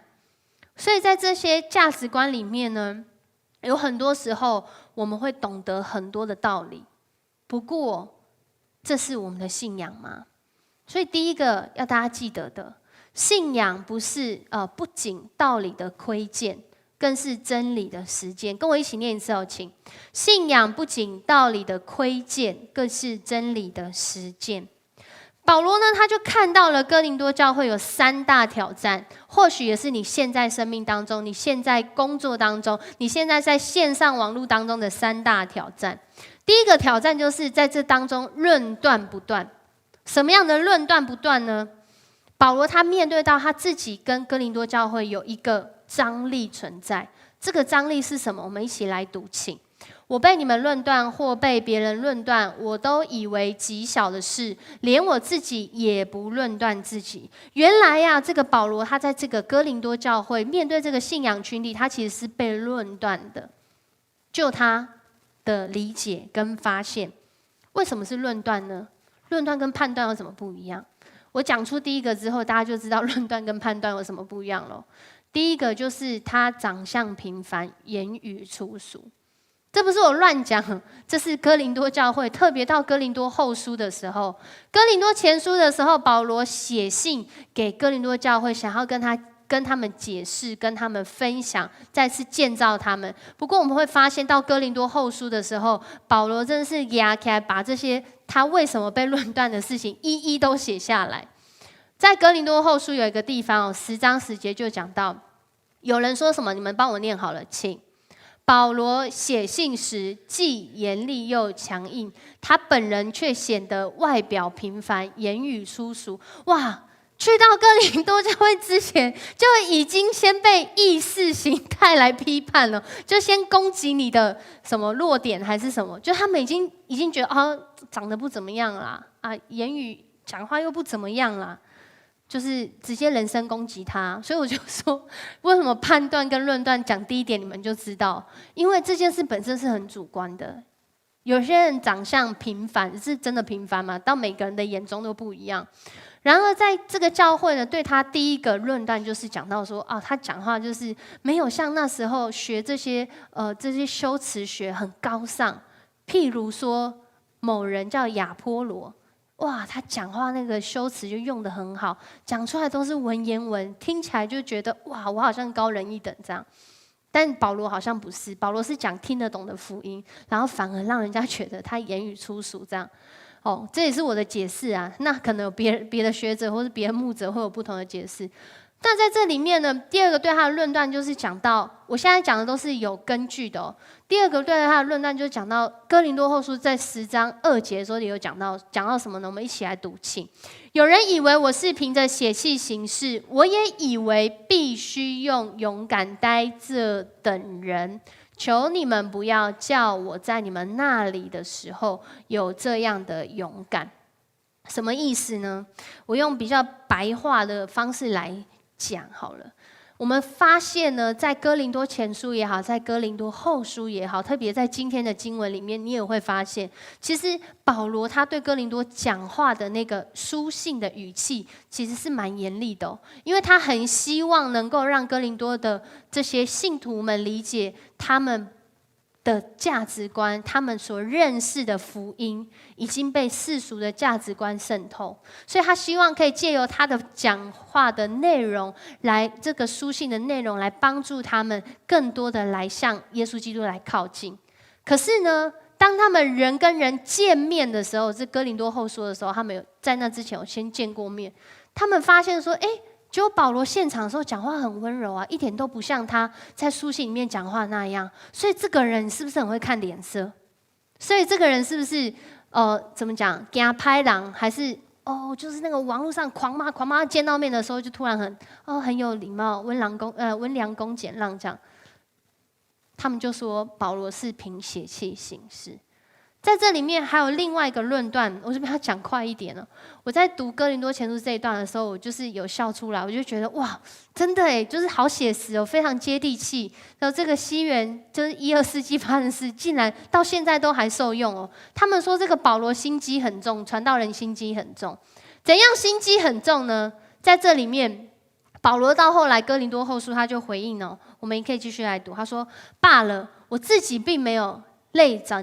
所以在这些价值观里面呢，有很多时候我们会懂得很多的道理，不过这是我们的信仰吗？所以第一个要大家记得的，信仰不是不仅道理的窥见，更是真理的实践。跟我一起念一次哦，请。信仰不仅道理的窥见，更是真理的实践。保罗呢，他就看到了哥林多教会有3大挑战，或许也是你现在生命当中、你现在工作当中、你现在在线上网络当中的3大挑战。第一个挑战就是在这当中论断不断。什么样的论断不断呢？保罗他面对到他自己跟哥林多教会有一个张力存在，这个张力是什么？我们一起来读，请。我被你们论断或被别人论断，我都以为极小的事，连我自己也不论断自己。原来呀，这个保罗他在这个哥林多教会面对这个信仰群体，他其实是被论断的。就他的理解跟发现，为什么是论断呢？论断跟判断有什么不一样？我讲出第一个之后，大家就知道论断跟判断有什么不一样了。第一个就是他长相平凡，言语粗俗。这不是我乱讲，这是哥林多教会，特别到哥林多后书的时候，哥林多前书的时候，保罗写信给哥林多教会，想要跟他们解释，跟他们分享，再次建造他们。不过我们会发现，到哥林多后书的时候，保罗真的是压起来，把这些他为什么被论断的事情一一都写下来。在哥林多后书有一个地方10章10节就讲到，有人说什么？你们帮我念好了，请。保罗写信时既严厉又强硬，他本人却显得外表平凡，言语粗俗。哇！去到哥林多教会之前，就已经先被意识形态来批判了，就先攻击你的什么弱点还是什么，就他们已经觉得长得不怎么样啦，言语讲话又不怎么样啦，就是直接人身攻击他。所以我就说，为什么判断跟论断讲第一点你们就知道，因为这件事本身是很主观的。有些人长相平凡，是真的平凡吗？到每个人的眼中都不一样。然而，在这个教会呢，对他第一个论断就是讲到说，他讲话就是没有像那时候学这些修辞学很高尚。譬如说，某人叫亚波罗，哇，他讲话那个修辞就用得很好，讲出来都是文言文，听起来就觉得哇，我好像高人一等这样。但保罗好像不是，保罗是讲听得懂的福音，然后反而让人家觉得他言语粗俗这样。这也是我的解释啊。那可能有别的学者或是别的牧者会有不同的解释。但在这里面呢，第二个对他的论断就是讲到，我现在讲的都是有根据的哦。第二个对他的论断就是讲到哥林多后书在10章2节的时候也有讲到什么呢？我们一起来读，请。有人以为我是凭着血气行事，我也以为必须用勇敢待这等人。求你们不要叫我在你们那里的时候有这样的勇敢。什么意思呢？我用比较白话的方式来讲好了。我们发现呢，在哥林多前书也好，在哥林多后书也好，特别在今天的经文里面，你也会发现，其实保罗他对哥林多讲话的那个书信的语气，其实是蛮严厉的哦，因为他很希望能够让哥林多的这些信徒们理解他们的价值观，他们所认识的福音已经被世俗的价值观渗透，所以他希望可以借由他的讲话的内容，来这个书信的内容，来帮助他们更多的来向耶稣基督来靠近。可是呢，当他们人跟人见面的时候，这哥林多后书的时候，他们有在那之前有先见过面，他们发现说，结果保罗现场的时候讲话很温柔啊，一点都不像他在书信里面讲话那样。所以这个人是不是很会看脸色？所以这个人是不是怎么讲，给他拍狼，还是就是那个网络上狂骂，见到面的时候就突然很有礼貌，温良恭俭让这样。他们就说保罗是凭血气行事。在这里面还有另外一个论断，我这边要讲快一点了。我在读哥林多前书这一段的时候，我就是有笑出来，我就觉得哇，真的哎，就是好写实哦，非常接地气。然后这个西元就是1、2世纪发生的事，竟然到现在都还受用哦。他们说这个保罗心机很重，传道人心机很重。怎样心机很重呢？在这里面，保罗到后来哥林多后书他就回应哦，我们也可以继续来读。他说：“罢了，我自己并没有累着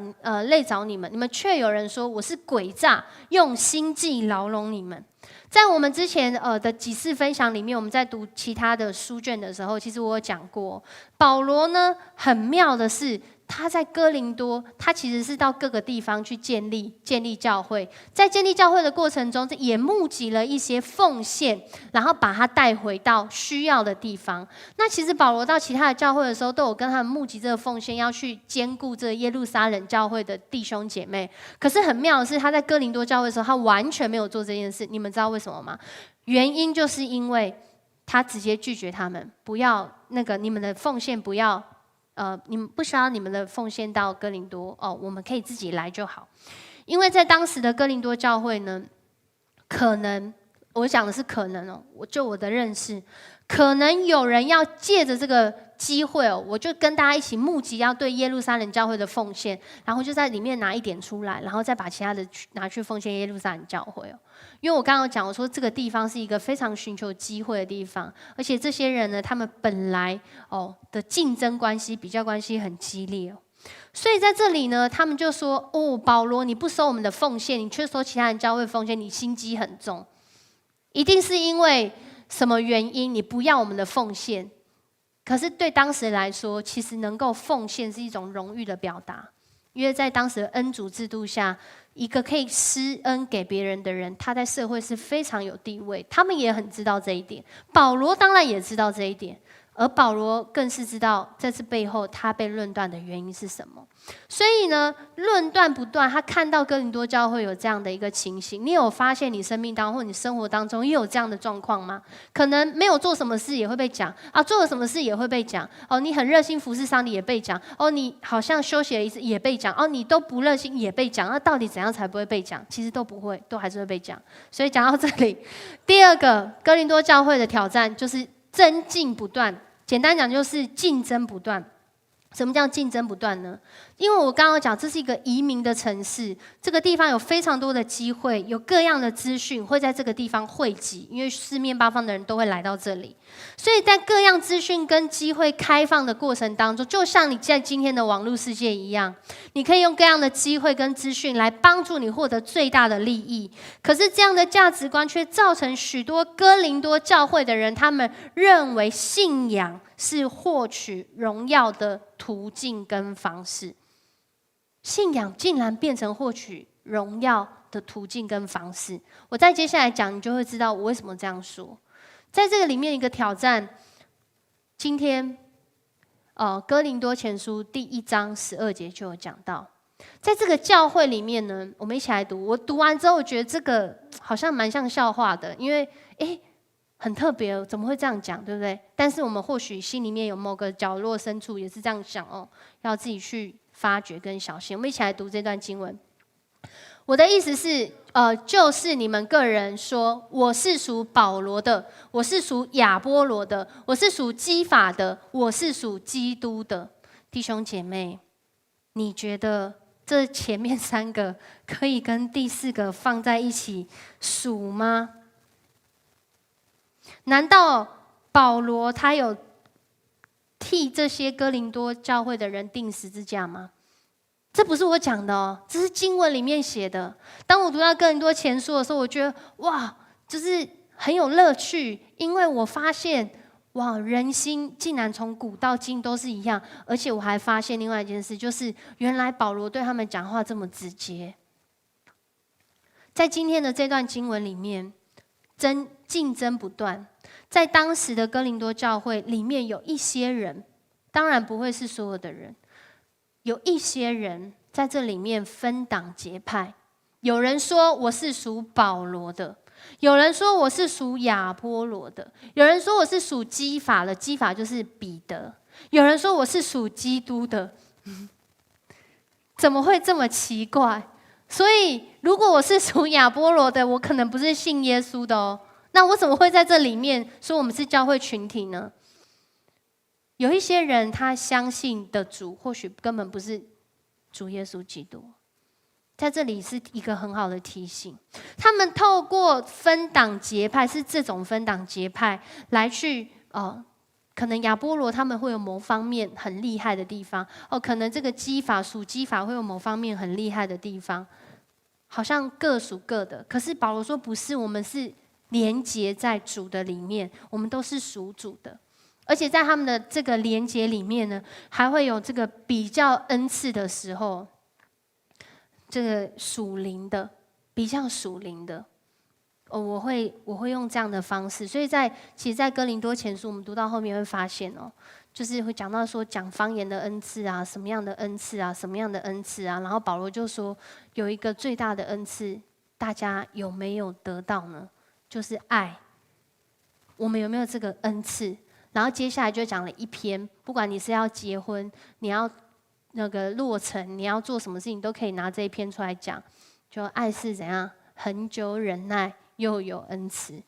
你们，你们却有人说我是诡诈，用心计牢笼你们。”在我们之前的几次分享里面，我们在读其他的书卷的时候，其实我有讲过，保罗呢很妙的是，他在哥林多，他其实是到各个地方去建立教会，在建立教会的过程中，也募集了一些奉献，然后把他带回到需要的地方。那其实保罗到其他的教会的时候，都有跟他们募集这个奉献，要去兼顾这耶路撒冷教会的弟兄姐妹。可是很妙的是，他在哥林多教会的时候，他完全没有做这件事。你们知道为什么吗？原因就是因为他直接拒绝他们，不要你们的奉献不要。你们不需要你们的奉献到哥林多哦，我们可以自己来就好。因为在当时的哥林多教会呢，可能我讲的是可能哦，我的认识，可能有人要借着这个机会哦，我就跟大家一起募集要对耶路撒冷教会的奉献，然后就在里面拿一点出来，然后再把其他的拿去奉献耶路撒冷教会哦。因为我刚刚有讲，我说这个地方是一个非常寻求机会的地方，而且这些人呢，他们本来的竞争关系、比较关系很激烈哦，所以在这里呢，他们就说：“哦，保罗，你不收我们的奉献，你却收其他人教会奉献，你心机很重，一定是因为什么原因，你不要我们的奉献。”可是对当时来说，其实能够奉献是一种荣誉的表达，因为在当时的恩主制度下，一个可以施恩给别人的人，他在社会是非常有地位，他们也很知道这一点。保罗当然也知道这一点，而保罗更是知道这次背后他被论断的原因是什么。所以呢，论断不断，他看到哥林多教会有这样的一个情形，你有发现你生命当中或你生活当中也有这样的状况吗？可能没有做什么事也会被讲啊，做了什么事也会被讲哦。你很热心服侍上帝也被讲哦，你好像休息了一次也被讲哦，你都不热心也被讲。那到底怎样才不会被讲？其实都不会，都还是会被讲。所以讲到这里，第二个哥林多教会的挑战就是增进不断，简单讲就是竞争不断。什么叫竞争不断呢？因为我刚刚讲，这是一个移民的城市，这个地方有非常多的机会，有各样的资讯会在这个地方汇集，因为四面八方的人都会来到这里，所以在各样资讯跟机会开放的过程当中，就像你在今天的网络世界一样，你可以用各样的机会跟资讯来帮助你获得最大的利益。可是这样的价值观却造成许多哥林多教会的人，他们认为信仰是获取荣耀的途径跟方式，信仰竟然变成获取荣耀的途径跟方式。我再接下来讲，你就会知道我为什么这样说。在这个里面一个挑战，今天哥林多前书第1章12节就有讲到，在这个教会里面呢，我们一起来读。我读完之后，我觉得这个好像蛮像笑话的，因为很特别，怎么会这样讲，对不对？但是我们或许心里面有某个角落深处也是这样想哦，要自己去发掘跟小心。我们一起来读这段经文。我的意思是，就是你们个人说，我是属保罗的，我是属亚波罗的，我是属基法的，我是属基督的。弟兄姐妹，你觉得这前面3个可以跟第4个放在一起数吗？难道保罗他有替这些哥林多教会的人钉十字架吗？这不是我讲的哦，这是经文里面写的。当我读到哥林多前书的时候，我觉得哇，就是很有乐趣，因为我发现哇，人心竟然从古到今都是一样。而且我还发现另外一件事，就是原来保罗对他们讲话这么直接。在今天的这段经文里面，竞争不断。在当时的哥林多教会里面，有一些人，当然不会是所有的人，有一些人在这里面分党结派。有人说我是属保罗的，有人说我是属亚波罗的，有人说我是属基法的，基法就是彼得，有人说我是属基督的。怎么会这么奇怪？所以如果我是属亚波罗的，我可能不是信耶稣的哦。那我怎么会在这里面说我们是教会群体呢？有一些人他相信的主，或许根本不是主耶稣基督。在这里是一个很好的提醒，他们透过分党结派，是这种分党结派来去可能亚波罗他们会有某方面很厉害的地方可能这个属基法会有某方面很厉害的地方，好像各属各的。可是保罗说不是，我们是连结在主的里面，我们都是属主的。而且在他们的这个连结里面呢，还会有这个比较恩赐的时候，这个属灵的，比较属灵的。我会用这样的方式，所以其实，在哥林多前书，我们读到后面会发现就是会讲到说讲方言的恩赐啊，什么样的恩赐啊，什么样的恩赐啊，然后保罗就说有一个最大的恩赐，大家有没有得到呢？就是爱。我们有没有这个恩赐？然后接下来就讲了一篇，不管你是要结婚，你要那个落成，你要做什么事情，都可以拿这一篇出来讲。就爱是怎样，恒久忍耐，又有恩慈。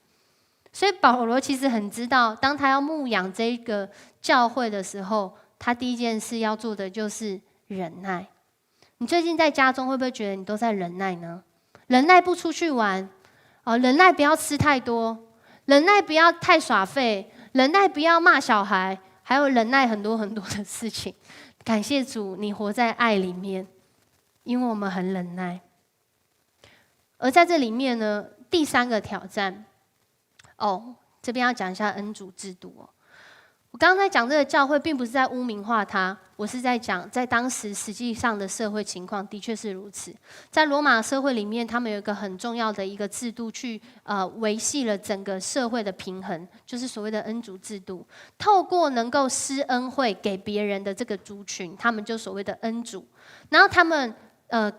所以保罗其实很知道，当他要牧养这个教会的时候，他第一件事要做的就是忍耐。你最近在家中会不会觉得你都在忍耐呢？忍耐不出去玩，忍耐不要吃太多，忍耐不要太耍废，忍耐不要骂小孩，还有忍耐很多很多的事情。感谢主，你活在爱里面，因为我们很忍耐。而在这里面呢，第三个挑战，这边要讲一下恩主制度我刚刚在讲这个教会，并不是在污名化它，我是在讲，在当时实际上的社会情况的确是如此。在罗马社会里面，他们有一个很重要的一个制度，去维系了整个社会的平衡，就是所谓的恩主制度。透过能够施恩惠给别人的这个族群，他们就所谓的恩主。然后他们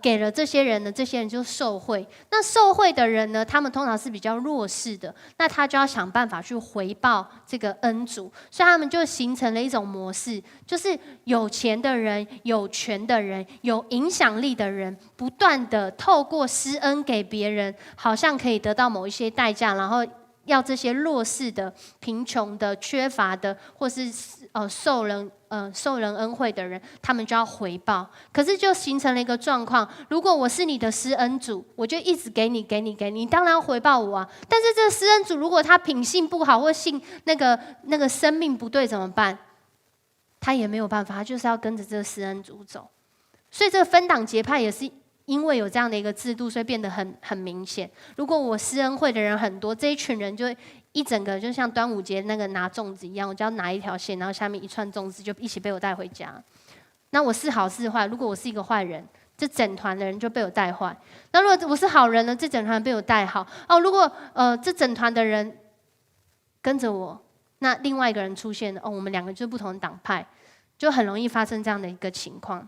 给了这些人呢，这些人就受惠。那受惠的人呢，他们通常是比较弱势的，那他就要想办法去回报这个恩主，所以他们就形成了一种模式，就是有钱的人、有权的人、有影响力的人，不断的透过施恩给别人，好像可以得到某一些代价，然后要这些弱势的、贫穷的、缺乏的，或是受人恩惠的人，他们就要回报。可是就形成了一个状况：如果我是你的施恩主，我就一直给你，你当然要回报我啊。但是这个施恩主如果他品性不好，或性那个生命不对怎么办？他也没有办法，他就是要跟着这个施恩主走。所以这个分党结派也是因为有这样的一个制度，所以变得很明显。如果我施恩惠的人很多，这一群人就一整个就像端午节那个拿粽子一样，我就要拿一条线，然后下面一串粽子就一起被我带回家。那我是好是坏？如果我是一个坏人，这整团的人就被我带坏。那如果我是好人呢，这整团被我带好。如果这整团的人跟着我，那另外一个人出现了，我们两个就是不同的党派，就很容易发生这样的一个情况。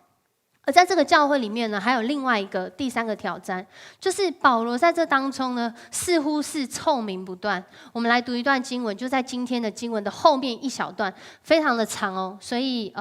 而在这个教会里面呢，还有另外一个第三个挑战，就是保罗在这当中呢，似乎是臭名不断。我们来读一段经文，就在今天的经文的后面一小段，非常的长所以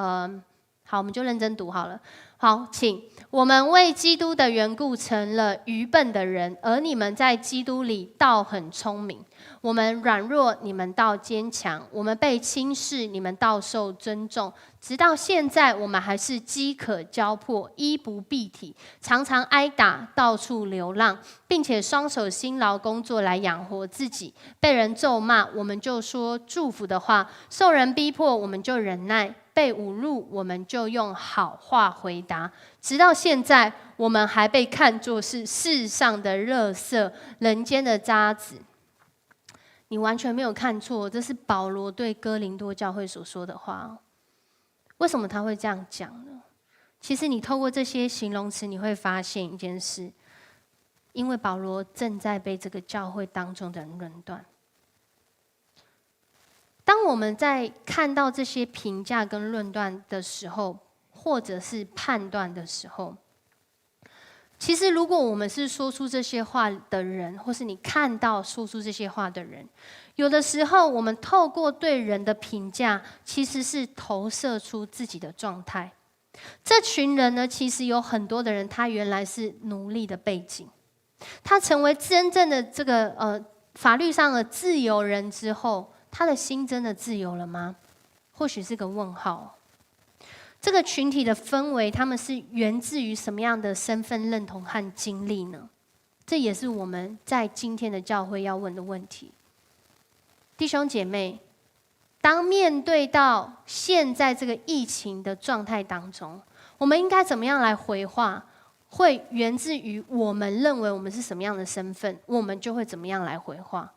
好，我们就认真读好了。好，请。我们为基督的缘故成了愚笨的人，而你们在基督里倒很聪明。我们软弱，你们倒坚强；我们被轻视，你们倒受尊重。直到现在，我们还是饥渴交迫，衣不蔽体，常常挨打，到处流浪，并且双手辛劳工作来养活自己。被人咒骂，我们就说祝福的话；受人逼迫，我们就忍耐；被侮辱，我们就用好话回答。直到现在，我们还被看作是世上的垃圾，人间的渣滓。你完全没有看错，这是保罗对哥林多教会所说的话。为什么他会这样讲呢？其实你透过这些形容词，你会发现一件事，因为保罗正在被这个教会当中的人论断。当我们在看到这些评价跟论断的时候，或者是判断的时候，其实如果我们是说出这些话的人，或是你看到说出这些话的人，有的时候我们透过对人的评价，其实是投射出自己的状态。这群人呢，其实有很多的人，他原来是奴隶的背景，他成为真正的这个法律上的自由人之后，他的心真的自由了吗？或许是个问号。这个群体的氛围，他们是源自于什么样的身份认同和经历呢？这也是我们在今天的教会要问的问题。弟兄姐妹，当面对到现在这个疫情的状态当中，我们应该怎么样来回话？会源自于我们认为我们是什么样的身份，我们就会怎么样来回话。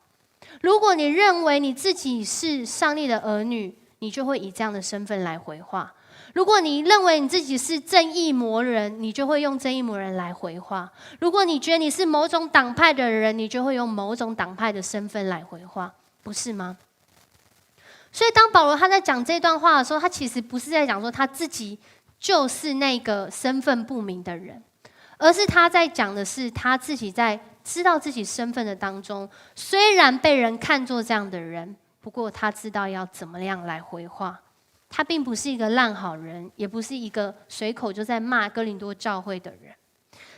如果你认为你自己是上帝的儿女，你就会以这样的身份来回话。如果你认为你自己是正义魔人，你就会用正义魔人来回话。如果你觉得你是某种党派的人，你就会用某种党派的身份来回话，不是吗？所以当保罗他在讲这段话的时候，他其实不是在讲说他自己就是那个身份不明的人，而是他在讲的是他自己在知道自己身份的当中，虽然被人看作这样的人，不过他知道要怎么样来回话。他并不是一个烂好人，也不是一个随口就在骂哥林多教会的人。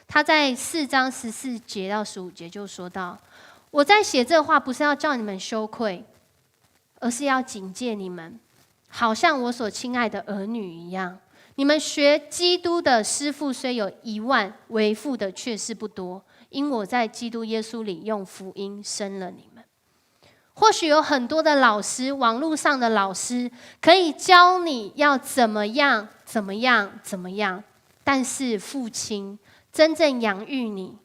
他在4章14节到15节就说到：我在写这话，不是要叫你们羞愧，而是要警戒你们，好像我所亲爱的儿女一样。你们学基督的师傅虽有1万，为父的却是不多，因我在基督耶稣里用福音生了你们。或许有很多的老师，网络上的老师可以教你要怎么样怎么样怎么样，但是父亲真正养育你，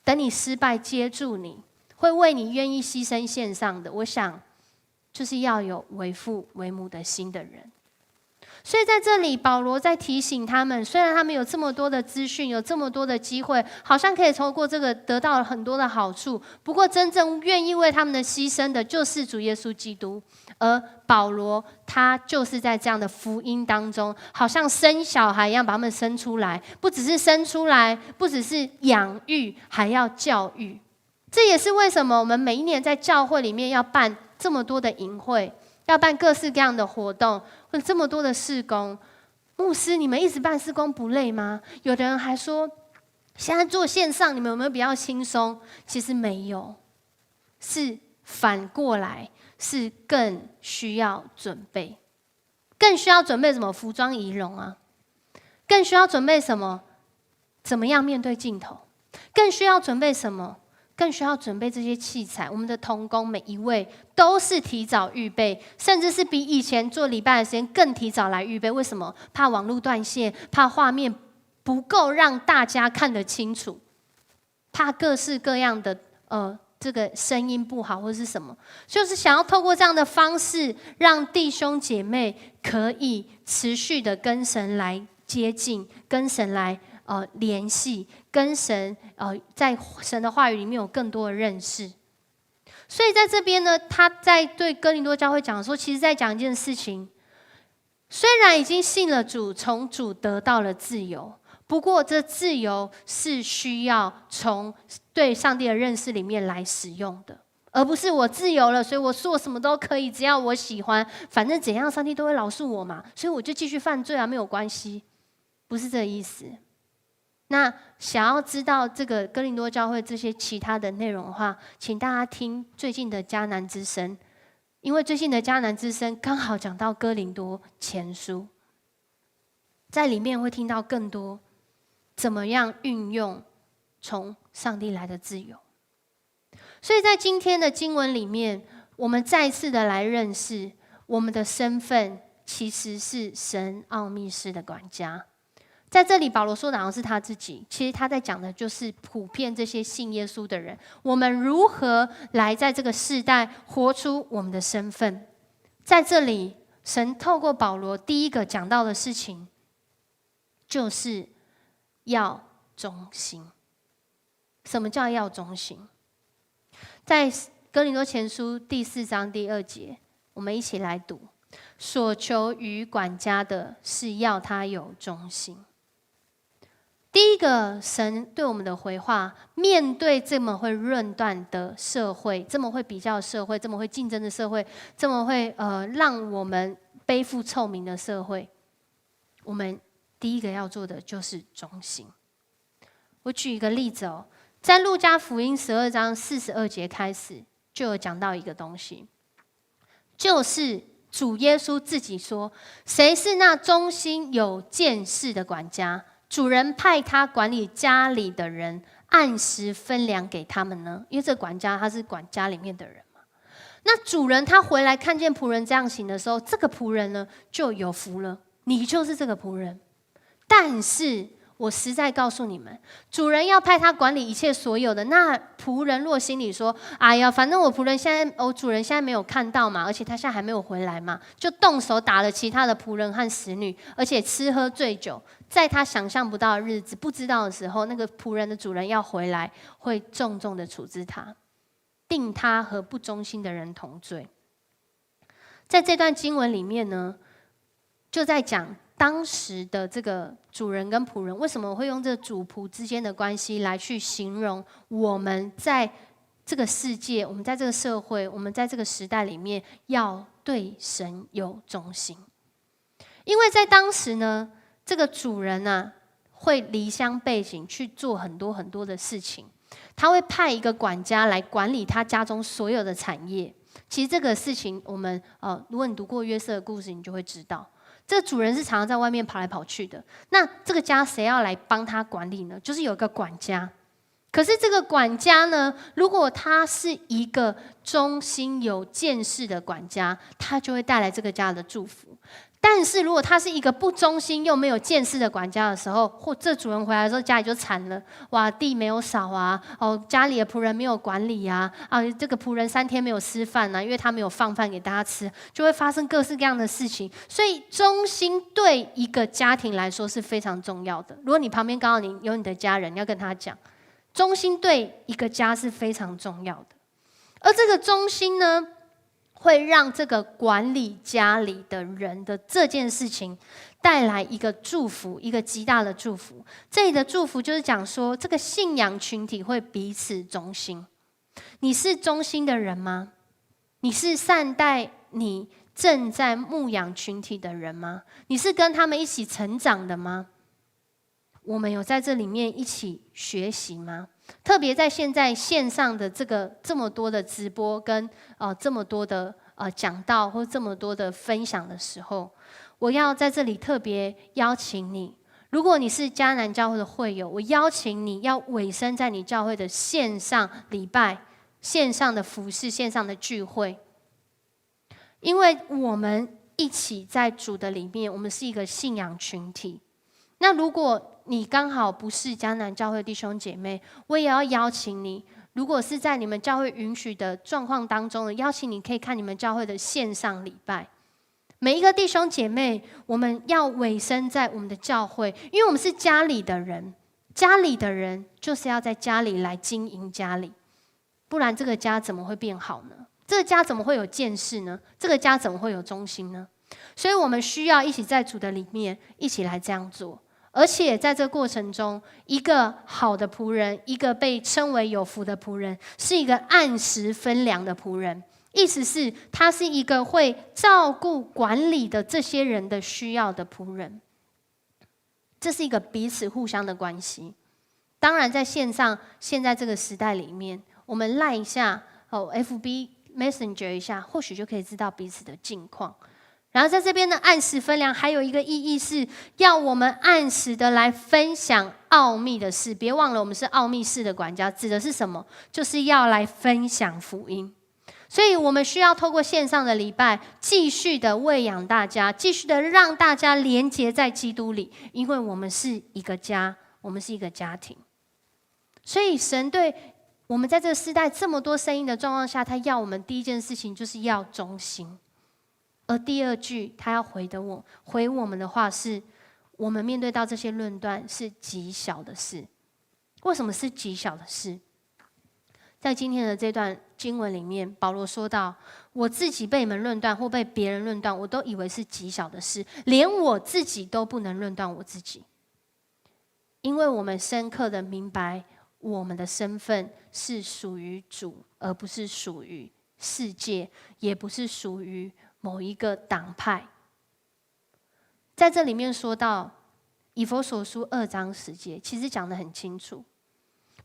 等你失败接住你，会为你愿意牺牲献上的，我想就是要有为父为母的心的人。所以在这里，保罗在提醒他们，虽然他们有这么多的资讯，有这么多的机会，好像可以透过这个得到了很多的好处，不过真正愿意为他们的牺牲的，就是主耶稣基督。而保罗他就是在这样的福音当中，好像生小孩一样把他们生出来，不只是生出来，不只是养育，还要教育。这也是为什么我们每一年在教会里面要办这么多的营会，要办各式各样的活动，或者这么多的事工。牧师，你们一直办事工不累吗？有的人还说，现在做线上，你们有没有比较轻松？其实没有，是反过来，是更需要准备。更需要准备什么？服装仪容啊。更需要准备什么？怎么样面对镜头？更需要准备什么？更需要准备这些器材。我们的同工每一位都是提早预备，甚至是比以前做礼拜的时间更提早来预备。为什么？怕网络断线，怕画面不够让大家看得清楚，怕各式各样的这个声音不好或是什么，就是想要透过这样的方式，让弟兄姐妹可以持续的跟神来接近，跟神来联系，跟神在神的话语里面有更多的认识。所以在这边呢，他在对哥林多教会讲说，其实在讲一件事情，虽然已经信了主，从主得到了自由，不过这自由是需要从对上帝的认识里面来使用的，而不是我自由了，所以我做什么都可以，只要我喜欢，反正怎样上帝都会饶恕我嘛，所以我就继续犯罪啊，没有关系，不是这个意思。那想要知道这个哥林多教会这些其他的内容的话，请大家听最近的迦南之声，因为最近的迦南之声刚好讲到哥林多前书，在里面会听到更多怎么样运用从上帝来的自由。所以在今天的经文里面，我们再次的来认识我们的身份其实是神奥秘式的管家。在这里保罗说的好像是他自己，其实他在讲的就是普遍这些信耶稣的人，我们如何来在这个世代活出我们的身份。在这里神透过保罗第一个讲到的事情，就是要忠心。什么叫要忠心？在哥林多前书第4章第2节，我们一起来读：所求于管家的是要他有忠心。第一个，神对我们的回话，面对这么会论断的社会，这么会比较的社会，这么会竞争的社会，这么会让我们背负臭名的社会，我们第一个要做的就是忠心。我举一个例子哦，在路加福音12章42节开始，就有讲到一个东西，就是主耶稣自己说：“谁是那忠心有见识的管家？主人派他管理家里的人，按时分粮给他们呢？”因为这管家他是管家里面的人嘛。那主人他回来看见仆人这样行的时候，这个仆人呢就有福了，你就是这个仆人。但是我实在告诉你们，主人要派他管理一切所有的，那仆人若心里说：“哎呀，反正我主人现在没有看到嘛，而且他现在还没有回来嘛，就动手打了其他的仆人和使女，而且吃喝醉酒，在他想象不到的日子、不知道的时候，那个仆人的主人要回来，会重重的处置他，定他和不忠心的人同罪。”在这段经文里面呢，就在讲当时的这个主人跟仆人，为什么会用这主仆之间的关系来去形容我们在这个世界，我们在这个社会，我们在这个时代里面要对神有忠心。因为在当时呢，这个主人啊会离乡背井去做很多很多的事情，他会派一个管家来管理他家中所有的产业。其实这个事情我们如果你读过约瑟的故事，你就会知道，这个主人是常常在外面跑来跑去的。那这个家谁要来帮他管理呢？就是有一个管家。可是这个管家呢，如果他是一个忠心有见识的管家，他就会带来这个家的祝福。但是如果他是一个不忠心又没有见识的管家的时候，或这主人回来的时候，家里就惨了。哇，地没有扫啊，家里的仆人没有管理啊，这个仆人3天没有吃饭啊，因为他没有放饭给大家吃，就会发生各式各样的事情。所以忠心对一个家庭来说是非常重要的。如果你旁边刚好有你的家人，你要跟他讲，忠心对一个家是非常重要的。而这个忠心呢，会让这个管理家里的人的这件事情带来一个祝福，一个极大的祝福。这里的祝福就是讲说，这个信仰群体会彼此忠心。你是忠心的人吗？你是善待你正在牧养群体的人吗？你是跟他们一起成长的吗？我们有在这里面一起学习吗？特别在现在线上的这么多的直播跟这么多的讲道或这么多的分享的时候，我要在这里特别邀请你，如果你是迦南教会的会友，我邀请你要委身在你教会的线上礼拜、线上的服事、线上的聚会，因为我们一起在主的里面，我们是一个信仰群体。那如果你刚好不是迦南教会的弟兄姐妹，我也要邀请你，如果是在你们教会允许的状况当中，邀请你可以看你们教会的线上礼拜。每一个弟兄姐妹，我们要委身在我们的教会，因为我们是家里的人，家里的人就是要在家里来经营家里，不然这个家怎么会变好呢？这个家怎么会有见识呢？这个家怎么会有忠心呢？所以我们需要一起在主的里面一起来这样做。而且在这过程中，一个好的仆人，一个被称为有福的仆人，是一个按时分粮的仆人。意思是，他是一个会照顾管理的这些人的需要的仆人。这是一个彼此互相的关系。当然，在线上，现在这个时代里面，我们赖一下FB Messenger 一下，或许就可以知道彼此的近况。然后在这边的按时分粮，还有一个意义是要我们按时的来分享奥秘的事。别忘了，我们是奥秘式的管家，指的是什么？就是要来分享福音。所以我们需要透过线上的礼拜，继续的喂养大家，继续的让大家连结在基督里，因为我们是一个家，我们是一个家庭。所以神对我们在这个时代这么多声音的状况下，他要我们第一件事情就是要忠心。而第二句他要回我们的话是，我们面对到这些论断是极小的事。为什么是极小的事？在今天的这段经文里面，保罗说到，我自己被你们论断或被别人论断，我都以为是极小的事，连我自己都不能论断我自己。因为我们深刻的明白，我们的身份是属于主，而不是属于世界，也不是属于某一个党派。在这里面说到，以弗所书2章10节，其实讲得很清楚。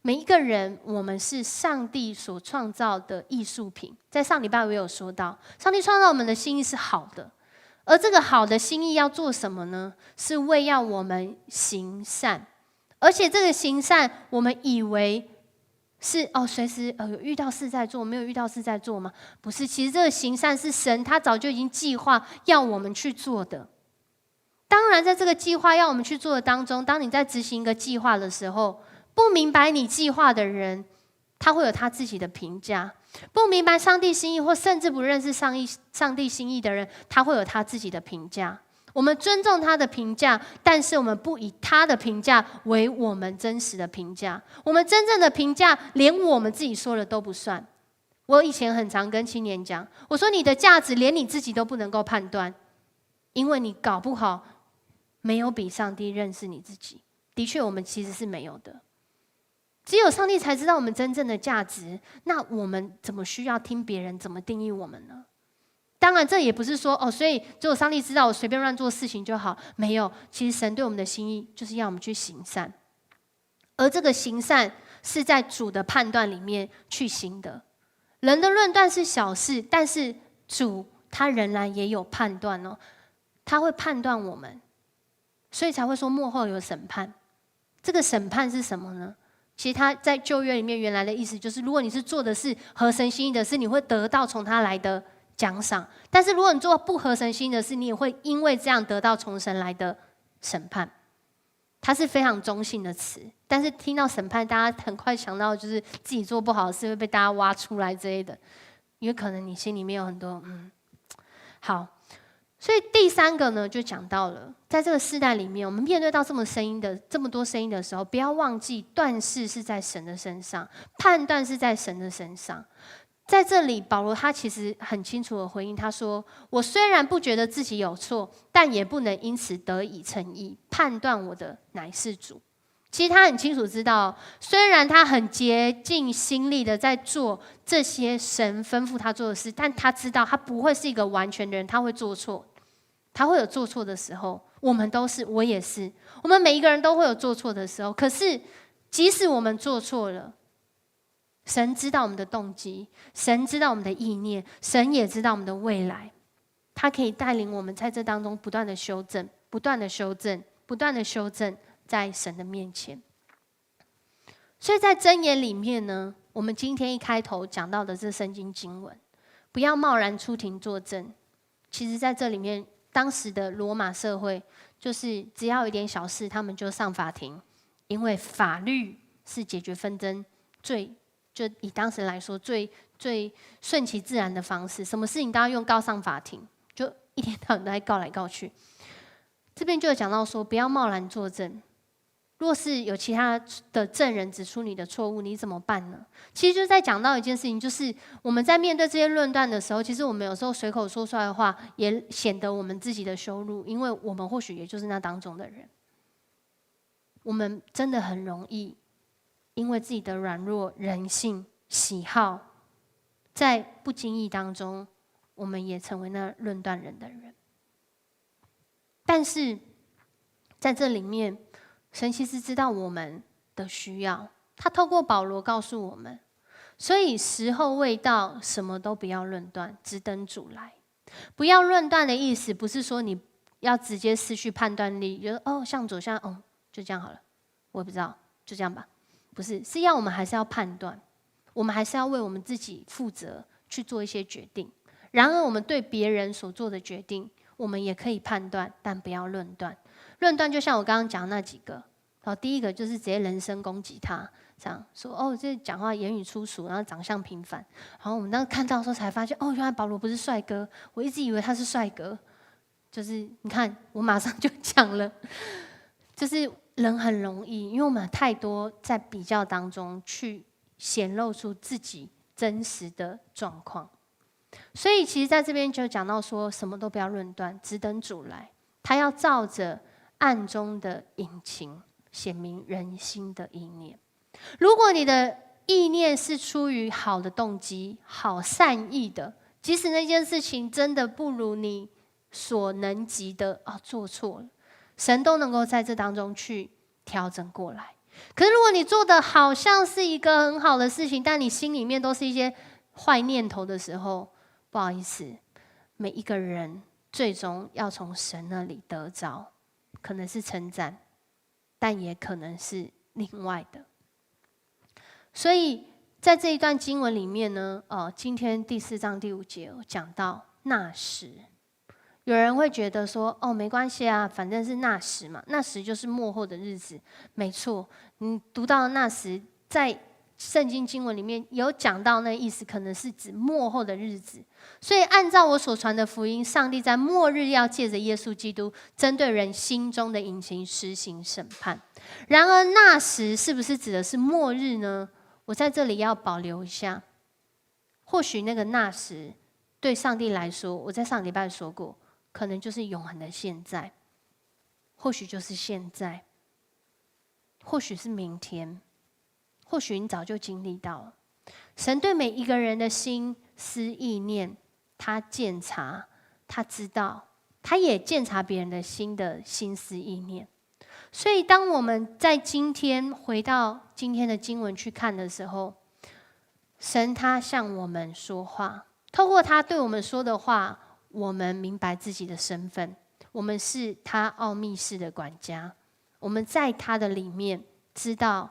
每一个人，我们是上帝所创造的艺术品。在上礼拜我有说到，上帝创造我们的心意是好的，而这个好的心意要做什么呢？是为要我们行善，而且这个行善，我们以为是随时有遇到事在做，没有遇到事在做吗？不是，其实这个行善是神他早就已经计划要我们去做的。当然，在这个计划要我们去做的当中，当你在执行一个计划的时候，不明白你计划的人，他会有他自己的评价；不明白上帝心意，或甚至不认识上帝心意的人，他会有他自己的评价。我们尊重他的评价，但是我们不以他的评价为我们真实的评价。我们真正的评价，连我们自己说了都不算。我以前很常跟青年讲，我说你的价值连你自己都不能够判断，因为你搞不好没有比上帝认识你自己。的确，我们其实是没有的。只有上帝才知道我们真正的价值，那我们怎么需要听别人怎么定义我们呢？当然，这也不是说所以只有上帝知道我随便乱做事情就好。没有，其实神对我们的心意就是要我们去行善，而这个行善是在主的判断里面去行的。人的论断是小事，但是主他仍然也有判断哦，他会判断我们，所以才会说末后有审判。这个审判是什么呢？其实他在旧约里面原来的意思就是，如果你是做的是合神心意的事，你会得到从他来的奖赏；但是如果你做不合神心意的事，你也会因为这样得到从神来的审判。它是非常中性的词，但是听到审判，大家很快想到就是自己做不好的事会被大家挖出来之类的，因为可能你心里面有很多好。所以第三个呢，就讲到了，在这个世代里面，我们面对到这么多声音的时候，不要忘记断事是在神的身上，判断是在神的身上。在这里，保罗他其实很清楚的回应，他说：“我虽然不觉得自己有错，但也不能因此得以称义。判断我的乃是主。”其实他很清楚知道，虽然他很竭尽心力的在做这些神吩咐他做的事，但他知道他不会是一个完全的人，他会做错，他会有做错的时候。我们都是，我也是，我们每一个人都会有做错的时候。可是，即使我们做错了，神知道我们的动机，神知道我们的意念，神也知道我们的未来。他可以带领我们在这当中不断的修正，不断的修正，不断的修正。在神的面前，所以在箴言里面呢，我们今天一开头讲到的这圣经经文，不要贸然出庭作证。其实在这里面，当时的罗马社会就是只要有一点小事，他们就上法庭，因为法律是解决纷争就以当时来说最顺其自然的方式。什么事情都要用告上法庭，就一天到晚都在告来告去。这边就有讲到说，不要贸然作证。若是有其他的证人指出你的错误，你怎么办呢？其实就是在讲到一件事情，就是我们在面对这些论断的时候，其实我们有时候随口说出来的话，也显得我们自己的羞辱，因为我们或许也就是那当中的人。我们真的很容易因为自己的软弱、人性、喜好，在不经意当中，我们也成为那论断人的人。但是在这里面，神其实知道我们的需要，他透过保罗告诉我们，所以时候未到，什么都不要论断，只等主来。不要论断的意思，不是说你要直接失去判断力，觉得向左向就这样好了，我也不知道，就这样吧。不是，是要我们还是要判断，我们还是要为我们自己负责，去做一些决定。然而，我们对别人所做的决定，我们也可以判断，但不要论断。论断就像我刚刚讲的那几个，第一个就是直接人身攻击他，这样说这讲话言语粗俗，然后长相平凡。然后我们当时看到的时候才发现，原来保罗不是帅哥，我一直以为他是帅哥。就是你看，我马上就讲了，就是人很容易，因为我们太多在比较当中去显露出自己真实的状况。所以其实在这边就讲到说，什么都不要论断，只等主来，他要照着暗中的隐情显明人心的意念。如果你的意念是出于好的动机、好善意的，即使那件事情真的不如你所能及的做错了，神都能够在这当中去调整过来。可是如果你做的好像是一个很好的事情，但你心里面都是一些坏念头的时候，不好意思，每一个人最终要从神那里得着，可能是称赞，但也可能是另外的。所以在这一段经文里面呢，今天第4章第5节有讲到那时。有人会觉得说，没关系啊，反正是那时嘛，那时就是末后的日子。没错，你读到的那时，在圣经经文里面有讲到那意思，可能是指末后的日子。所以按照我所传的福音，上帝在末日要借着耶稣基督，针对人心中的隐情施行审判。然而那时是不是指的是末日呢？我在这里要保留一下。或许那个那时对上帝来说，我在上礼拜说过，可能就是永恒的现在，或许就是现在，或许是明天，或许你早就经历到了。神对每一个人的心思意念，他鉴察，他知道，他也鉴察别人的心的心思意念。所以当我们在今天回到今天的经文去看的时候，神他向我们说话，透过他对我们说的话，我们明白自己的身份，我们是他奥秘式的管家，我们在他的里面知道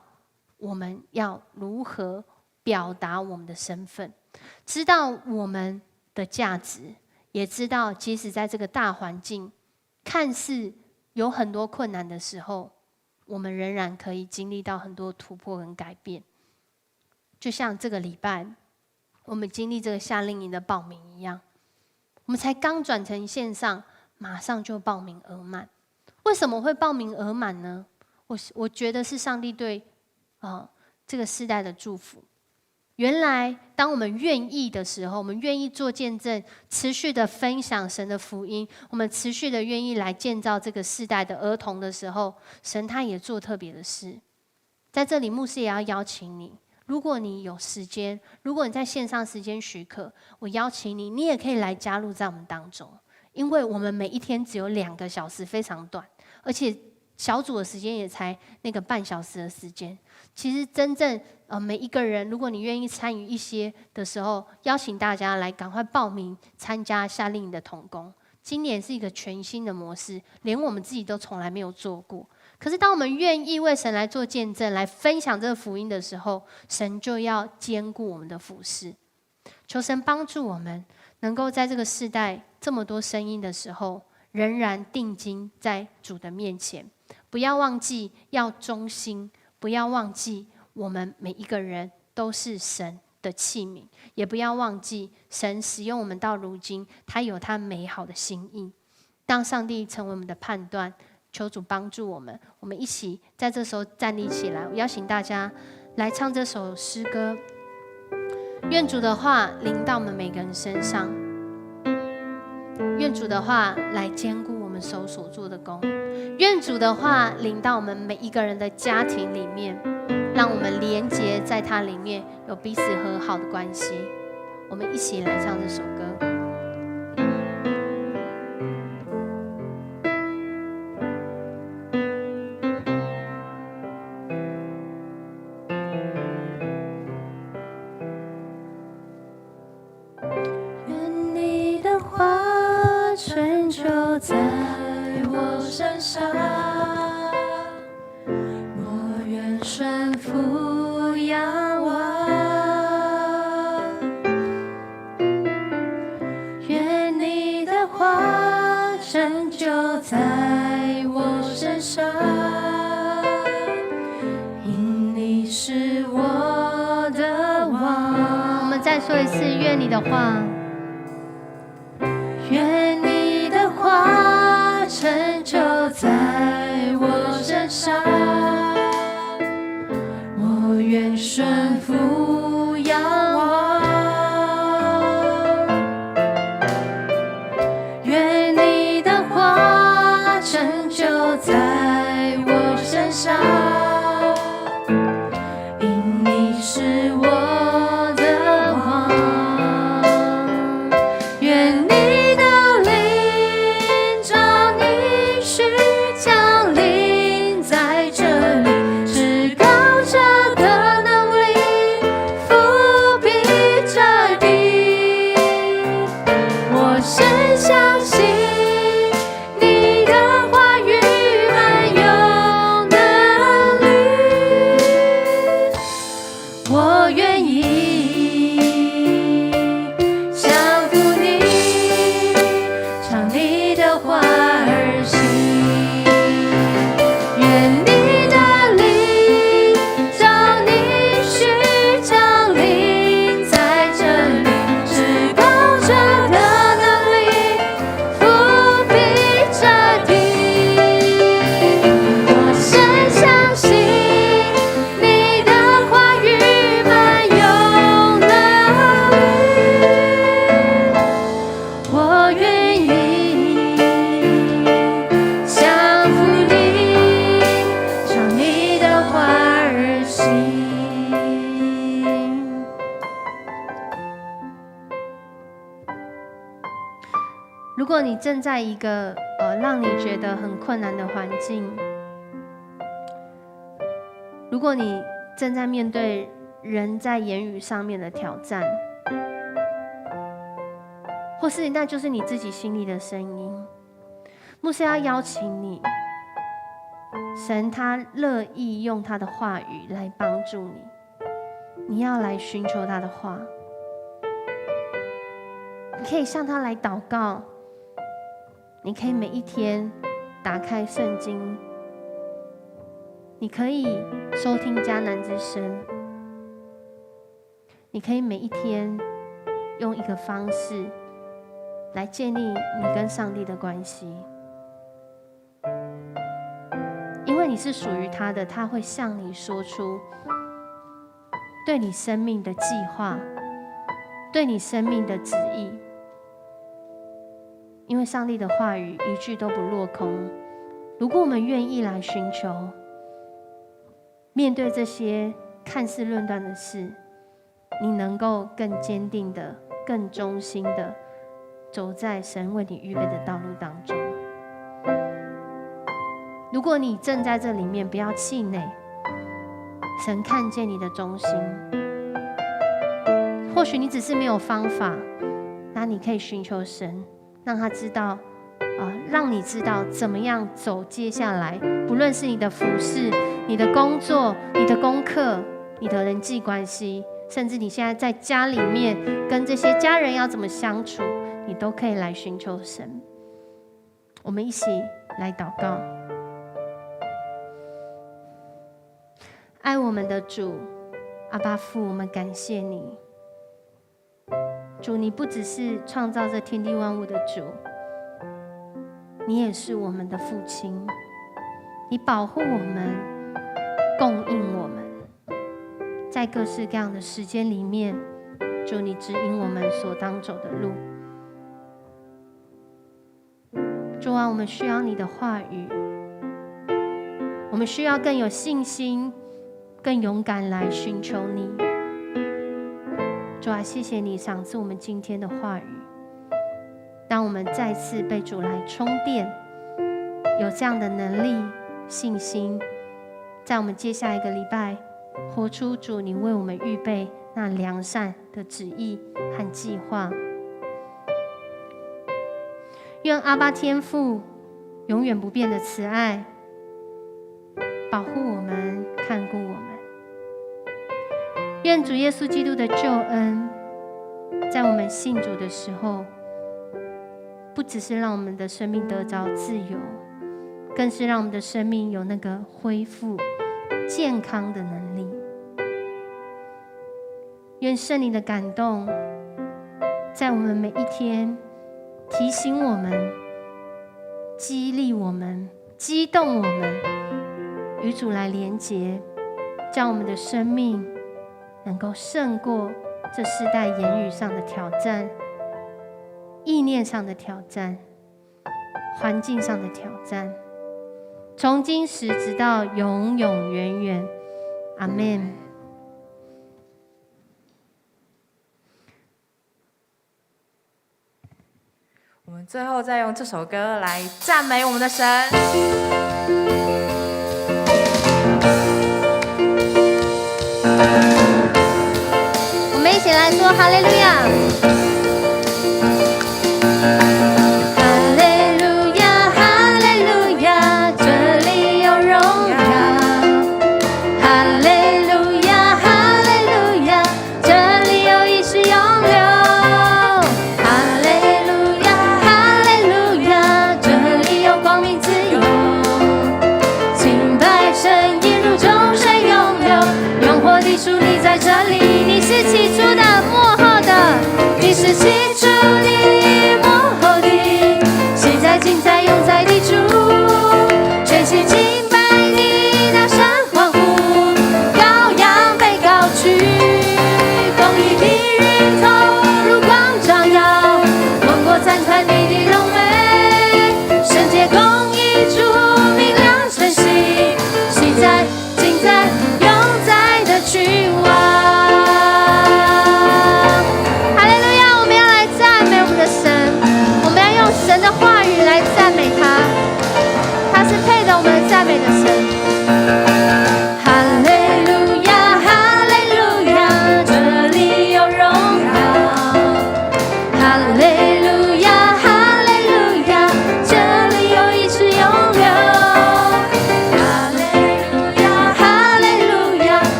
我们要如何表达我们的身份，知道我们的价值，也知道即使在这个大环境看似有很多困难的时候，我们仍然可以经历到很多突破跟改变。就像这个礼拜我们经历这个夏令营的报名一样，我们才刚转成线上，马上就报名额满。为什么会报名额满呢？我觉得是上帝对这个世代的祝福。原来当我们愿意的时候，我们愿意做见证，持续的分享神的福音，我们持续的愿意来建造这个世代的儿童的时候，神他也做特别的事。在这里牧师也要邀请你，如果你有时间，如果你在线上时间许可，我邀请你，你也可以来加入在我们当中。因为我们每一天只有2个小时，非常短，而且小组的时间也才那个半小时的时间。其实真正每一个人，如果你愿意参与一些的时候，邀请大家来赶快报名参加夏令营的同工。今年是一个全新的模式，连我们自己都从来没有做过。可是当我们愿意为神来做见证，来分享这个福音的时候，神就要兼顾我们的服事。求神帮助我们能够在这个世代这么多声音的时候，仍然定睛在主的面前，不要忘记要忠心，不要忘记我们每一个人都是神的器皿，也不要忘记神使用我们到如今，他有他美好的心意。当上帝成为我们的判断，求主帮助我们，我们一起在这时候站立起来。我邀请大家来唱这首诗歌，愿主的话临到我们每个人身上，愿主的话来兼顾我们手所做的工，愿主的话临到我们每一个人的家庭里面，让我们连结在它里面，有彼此和好的关系。我们一起来唱这首歌。愿你的话成就在我身上，我愿顺服仰望。愿你的话成就在我身上，因你是我的王。我们再说一次，愿你的话，愿你的话成就在我身上，我愿顺服仰望。愿你的话成就在我身上，因你是我的王。愿你的灵将应许交果你正在一个让你觉得很困难的环境，如果你正在面对人在言语上面的挑战，或是那就是你自己心里的声音，牧师要邀请你，神他乐意用他的话语来帮助你，你要来寻求他的话，你可以向他来祷告，你可以每一天打开圣经，你可以收听迦南之声，你可以每一天用一个方式来建立你跟上帝的关系，因为你是属于他的，他会向你说出对你生命的计划，对你生命的旨意。因为上帝的话语一句都不落空，如果我们愿意来寻求，面对这些看似论断的事，你能够更坚定的、更忠心的走在神为你预备的道路当中。如果你正在这里面，不要气馁，神看见你的忠心。或许你只是没有方法，那你可以寻求神，让他知道，让你知道怎么样走接下来，不论是你的服事、你的工作、你的功课、你的人际关系，甚至你现在在家里面跟这些家人要怎么相处，你都可以来寻求神。我们一起来祷告。爱我们的主，阿爸父，我们感谢你。主，你不只是创造这天地万物的主，你也是我们的父亲，你保护我们，供应我们，在各式各样的时间里面，主，你指引我们所当走的路。主啊，我们需要你的话语，我们需要更有信心、更勇敢来寻求你。主啊，谢谢你赏赐我们今天的话语，让我们再次被主来充电，有这样的能力、信心，在我们接下来一个礼拜，活出主你为我们预备那良善的旨意和计划。愿阿爸天父永远不变的慈爱保护我们，看顾我们。愿主耶稣基督的救恩在我们信主的时候，不只是让我们的生命得着自由，更是让我们的生命有那个恢复健康的能力。愿圣灵的感动在我们每一天提醒我们、激励我们、激动我们，与主来连结，叫我们的生命能够胜过这世代言语上的挑战、意念上的挑战、环境上的挑战，从今时直到永永远远。阿们。我们最后再用这首歌来赞美我们的神。我们一起来说哈利路亚。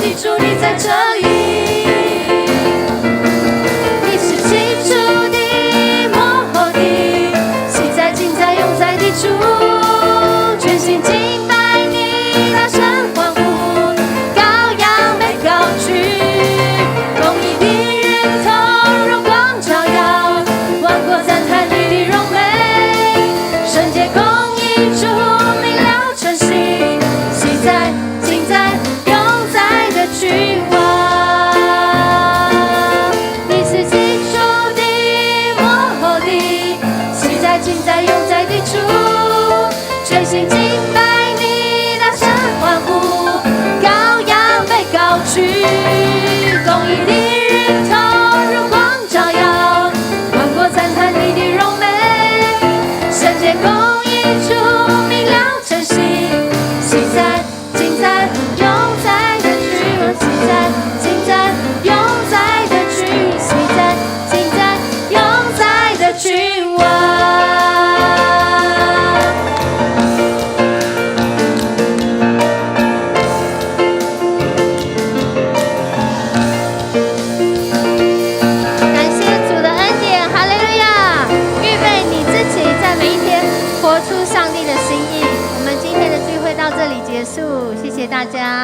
记住你在这里。你是起初的幕后的，喜在今在永在的主，全心敬拜你，大声欢呼，羔羊被高举，公义的日头荣光照耀，万国赞叹你的荣美，圣洁公义主明了晨曦，喜在今在永在的君王。你是起初的幕后的，喜在今在永在的主，全心敬拜你，大声欢呼，羔羊被高举，公义的日头荣光照耀，万国赞叹你的荣美，圣洁公义主明了晨曦，喜在今在永在的君王，喜在今在永在的君，喜在今在永在的君王。感谢主的恩典，哈利路亚！预备你自己，在每一天活出上帝的心意。我们今天的聚会到这里结束，谢谢大家。